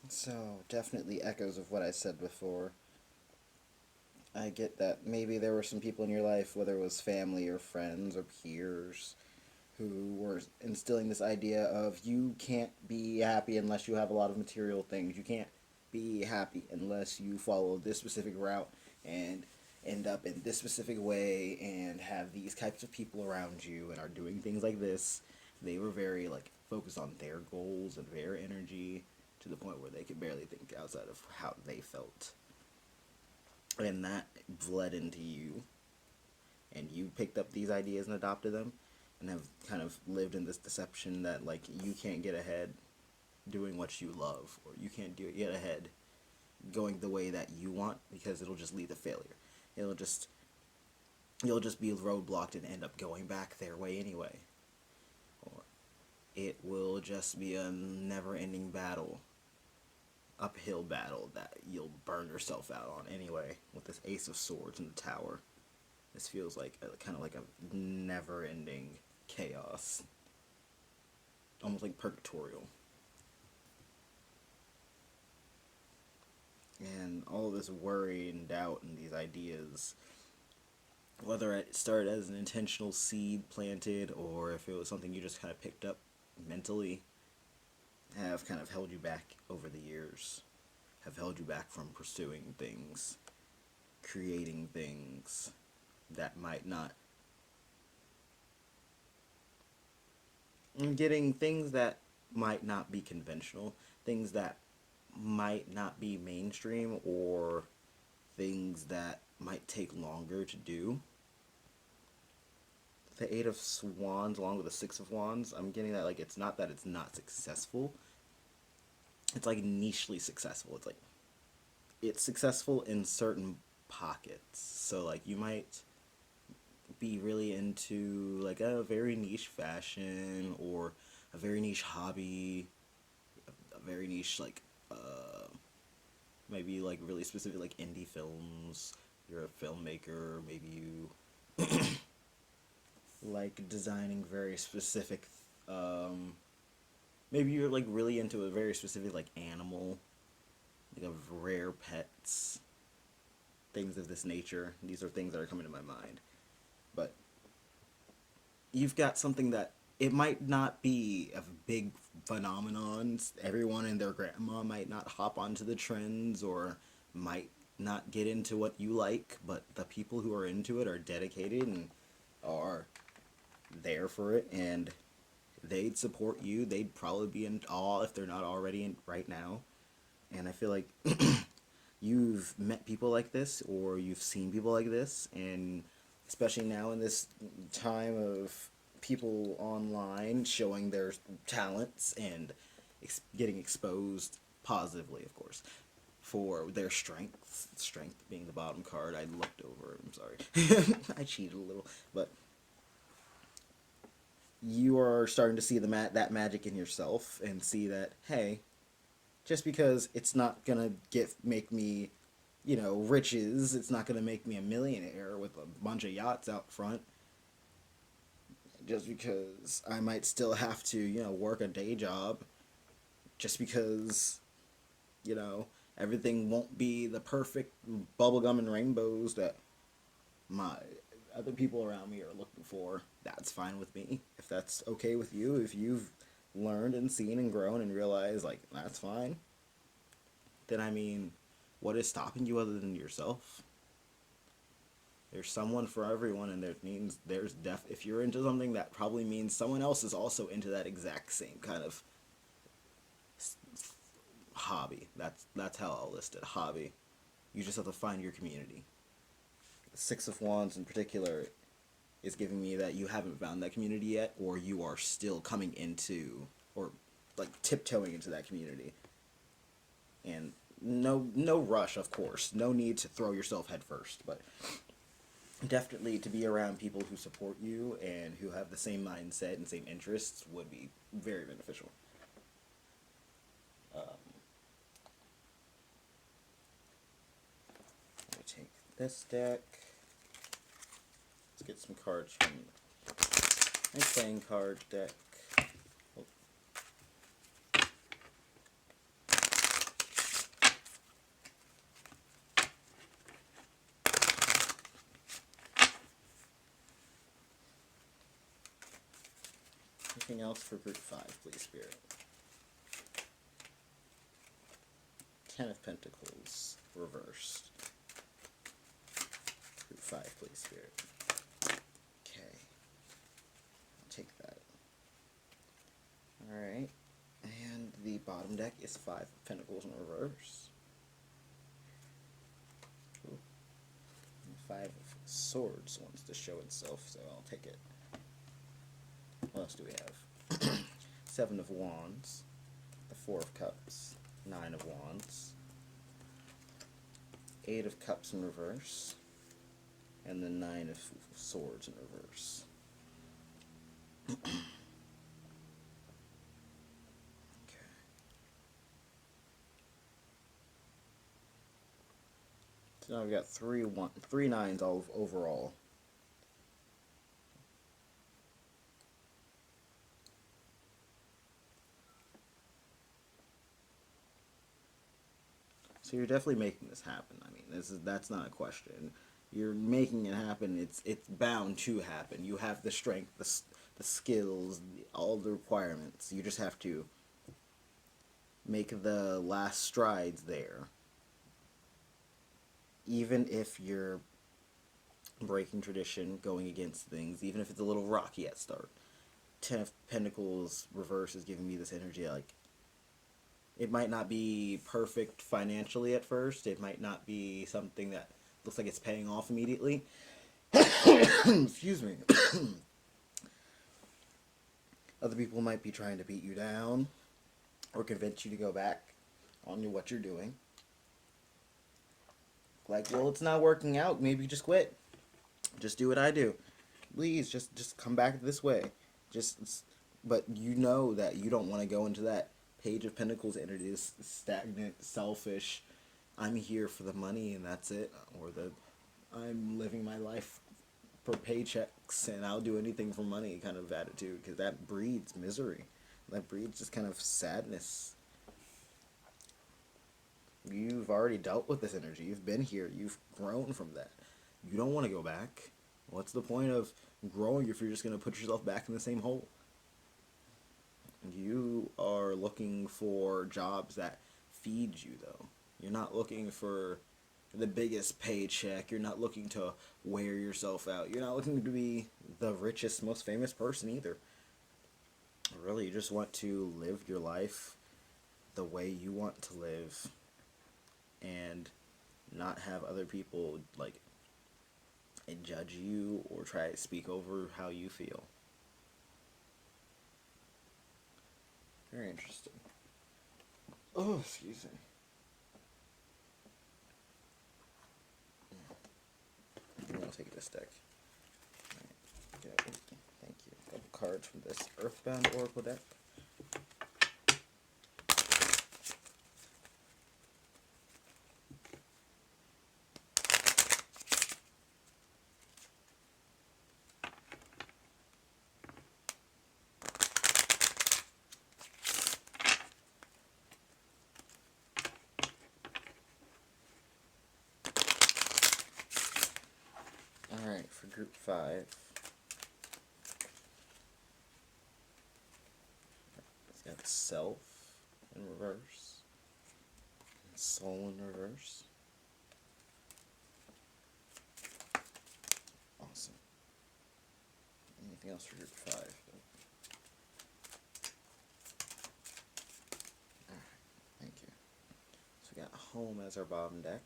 So, definitely echoes of what I said before. I get that maybe there were some people in your life, whether it was family or friends or peers, who were instilling this idea of you can't be happy unless you have a lot of material things. You can't be happy unless you follow this specific route and end up in this specific way and have these types of people around you and are doing things like this. They were very focused on their goals and their energy to the point where they could barely think outside of how they felt. And that bled into you. And you picked up these ideas and adopted them and have kind of lived in this deception that you can't get ahead doing what you love, or you can't get ahead going the way that you want, because it'll just lead to failure. You'll just be roadblocked and end up going back their way anyway. Or it will just be a never-ending battle, uphill battle that you'll burn yourself out on anyway. With this Ace of Swords in the Tower, this feels like kind of like a never-ending chaos, almost like purgatorial. And all this worry and doubt and these ideas, whether it started as an intentional seed planted or if it was something you just kind of picked up mentally, have kind of held you back over the years, have held you back from pursuing things, creating things that might not, getting things that might not be conventional, things that might not be mainstream, or things that might take longer to do, the Eight of Wands along with the Six of Wands, I'm getting that like it's not that it's not successful. It's like nichely successful. It's like it's successful in certain pockets. So like you might be really into like a very niche fashion or a very niche hobby, a very niche like maybe like really specific like indie films. You're a filmmaker, maybe you like designing very specific um maybe you're like really into a very specific like animal, like of rare pets, things of this nature. These are things that are coming to my mind. But you've got something that it might not be a big phenomenon. Everyone and their grandma might not hop onto the trends or might not get into what you like, but the people who are into it are dedicated and are there for it, and they'd support you. They'd probably be in awe if they're not already in right now. And I feel like you've met people like this or you've seen people like this, and especially now in this time of people online showing their talents and getting exposed positively, of course, for their strength being the bottom card. I looked over, I'm sorry. I cheated a little, but you are starting to see that magic in yourself and see that, hey, just because it's not gonna make me, riches, it's not gonna make me a millionaire with a bunch of yachts out front. Just because I might still have to, work a day job, just because, you know, everything won't be the perfect bubblegum and rainbows that my other people around me are looking for. That's fine with me. If that's okay with you, if you've learned and seen and grown and realized, like, that's fine, then I mean, what is stopping you other than yourself? There's someone for everyone, and that means if you're into something, that probably means someone else is also into that exact same kind of hobby. That's how I'll list it. Hobby. You just have to find your community. The Six of Wands in particular is giving me that you haven't found that community yet, or you are still coming into, or like tiptoeing into that community. And no rush, of course. No need to throw yourself head first, but definitely to be around people who support you and who have the same mindset and same interests would be very beneficial. Let me take this deck. Let's get some cards from my playing card deck. Oh. Anything else for group 5, please, Spirit? Ten of Pentacles, reversed. Group 5, please, Spirit. Okay. I'll take that. Alright. And the bottom deck is 5 of Pentacles in reverse. Ooh. And 5 of Swords wants to show itself, so I'll take it. What else do we have? 7 of Wands, the 4 of Cups, 9 of Wands, 8 of Cups in reverse, and the 9 of Swords in reverse. Okay. So now we've got three nines all overall. So you're definitely making this happen. I mean, that's not a question. You're making it happen. It's bound to happen. You have the strength, the skills, all the requirements. You just have to make the last strides there. Even if you're breaking tradition, going against things, even if it's a little rocky at start. Ten of Pentacles reverse is giving me this energy like, it might not be perfect financially at first. It might not be something that looks like it's paying off immediately. Excuse me. Other people might be trying to beat you down or convince you to go back on what you're doing. Like, well, it's not working out. Maybe just quit. Just do what I do. Please, just come back this way. Just, but you know that you don't want to go into that Page of Pentacles energy, this stagnant, selfish. I'm here for the money and that's it, or the I'm living my life for paychecks and I'll do anything for money kind of attitude, because that breeds misery. That breeds just kind of sadness. You've already dealt with this energy. You've been here. You've grown from that. You don't want to go back. What's the point of growing if you're just going to put yourself back in the same hole? You are looking for jobs that feed you, though. You're not looking for the biggest paycheck. You're not looking to wear yourself out. You're not looking to be the richest, most famous person either. Really, you just want to live your life the way you want to live and not have other people like judge you or try to speak over how you feel. Very interesting. Oh, excuse me. I'm gonna take this deck. Right. Thank you. A couple cards from this Earthbound Oracle deck. Alright, for group 5. It's got Self in reverse. And Soul in reverse. Awesome. Anything else for group 5? Alright, thank you. So we got Home as our bottom deck.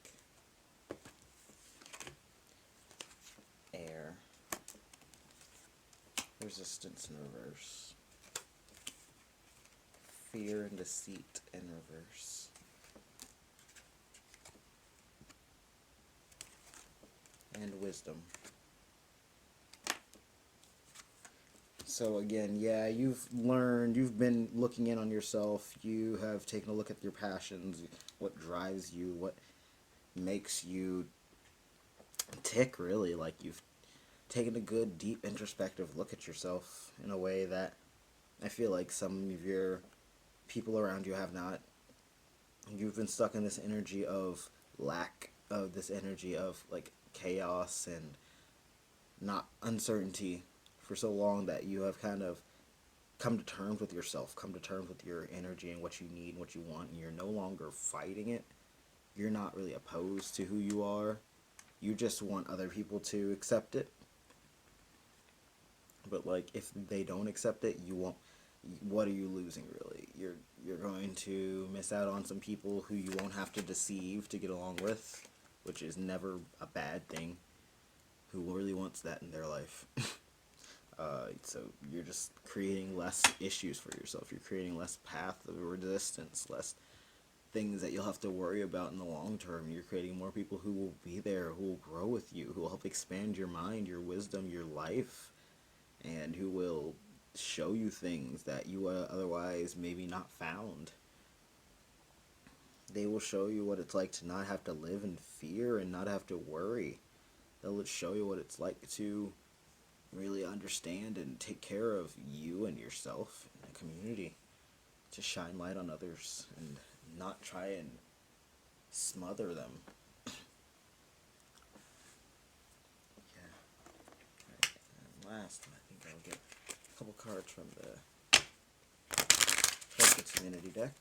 Air. Resistance in reverse. Fear and Deceit in reverse. And Wisdom. So again, yeah, you've learned, you've been looking in on yourself, you have taken a look at your passions, what drives you, what makes you tick, really. Like, you've taken a good, deep, introspective look at yourself in a way that I feel like some of your people around you have not. You've been stuck in this energy of lack, of this energy of, like, chaos and not uncertainty for so long that you have kind of come to terms with yourself, come to terms with your energy and what you need and what you want, and you're no longer fighting it. You're not really opposed to who you are. You just want other people to accept it. But, like, if they don't accept it, you won't. What are you losing, really? You're going to miss out on some people who you won't have to deceive to get along with, which is never a bad thing. Who really wants that in their life? So you're just creating less issues for yourself. You're creating less path of resistance, less things that you'll have to worry about in the long term. You're creating more people who will be there, who will grow with you, who will help expand your mind, your wisdom, your life, and who will show you things that you otherwise maybe not found. They will show you what it's like to not have to live in fear and not have to worry. They'll show you what it's like to really understand and take care of you and yourself and the community, to shine light on others and not try and smother them. Yeah. Right. And last, I think I'll get a couple cards from the Focus Community deck.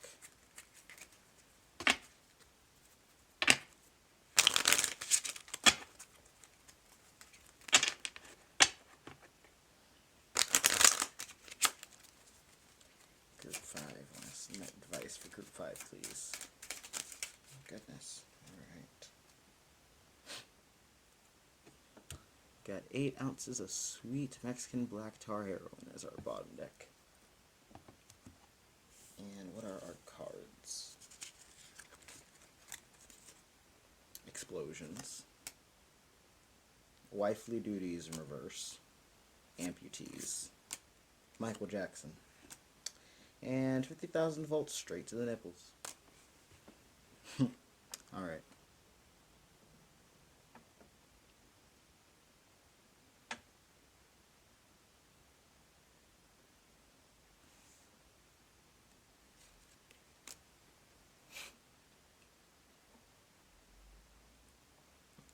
Group 5. Last advice for Group 5, please. Oh, goodness. Alright. Got 8 ounces of sweet Mexican black tar heroin as our bottom deck. explosions, wifely duties in reverse, amputees, Michael Jackson, and 50,000 volts straight to the nipples. Alright.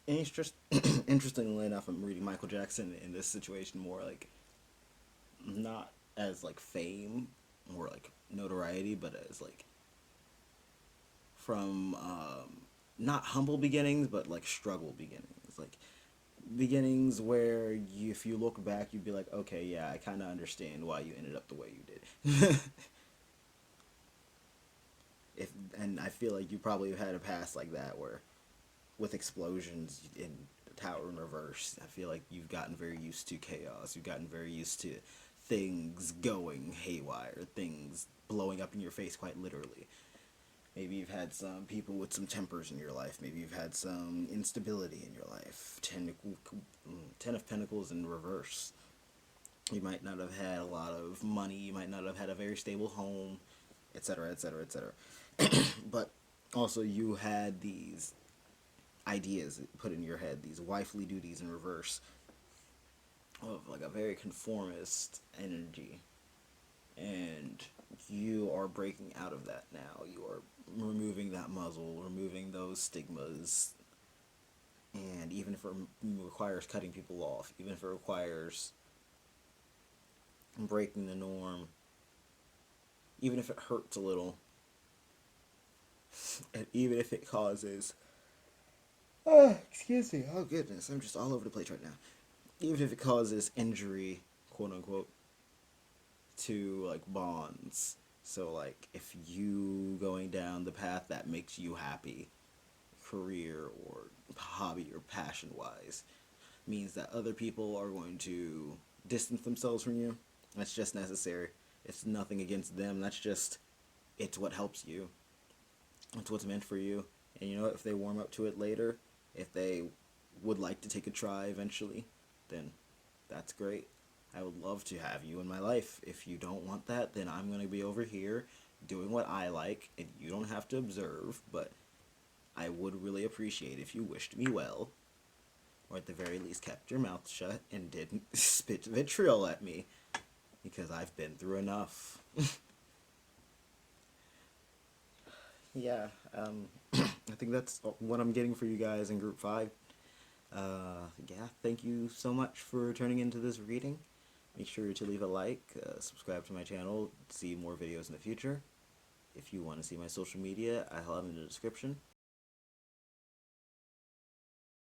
Interestingly enough, I'm reading Michael Jackson in this situation more like not as like fame or like notoriety, but as like from not humble beginnings, but like struggle beginnings, like beginnings where you, if you look back, you'd be like, okay, yeah, I kind of understand why you ended up the way you did. If and I feel like you probably had a past like that where with explosions in the tower in reverse, I feel like you've gotten very used to chaos. You've gotten very used to things going haywire, things blowing up in your face quite literally. Maybe you've had some people with some tempers in your life. Maybe you've had some instability in your life. Ten of Pentacles in reverse. You might not have had a lot of money. You might not have had a very stable home, etc., etc., etc. But also you had these ideas put in your head, these wifely duties in reverse, of like a very conformist energy, and you are breaking out of that now. You are removing that muzzle, removing those stigmas, and even if it requires cutting people off, even if it requires breaking the norm, even if it hurts a little, and even if it causes excuse me, oh goodness, I'm just all over the place right now. Even if it causes injury, quote unquote, to like bonds. So like if you going down the path that makes you happy, career or hobby or passion wise, means that other people are going to distance themselves from you. That's just necessary. It's nothing against them. That's just, it's what helps you. It's what's meant for you. And you know what? If they warm up to it later, if they would like to take a try eventually, then that's great. I would love to have you in my life. If you don't want that, then I'm going to be over here doing what I like, and you don't have to observe, but I would really appreciate if you wished me well, or at the very least kept your mouth shut and didn't spit vitriol at me, because I've been through enough. Yeah, I think that's what I'm getting for you guys in Group 5. Yeah, thank you so much for turning into this reading. Make sure to leave a like, subscribe to my channel, see more videos in the future. If you want to see my social media, I'll have them in the description.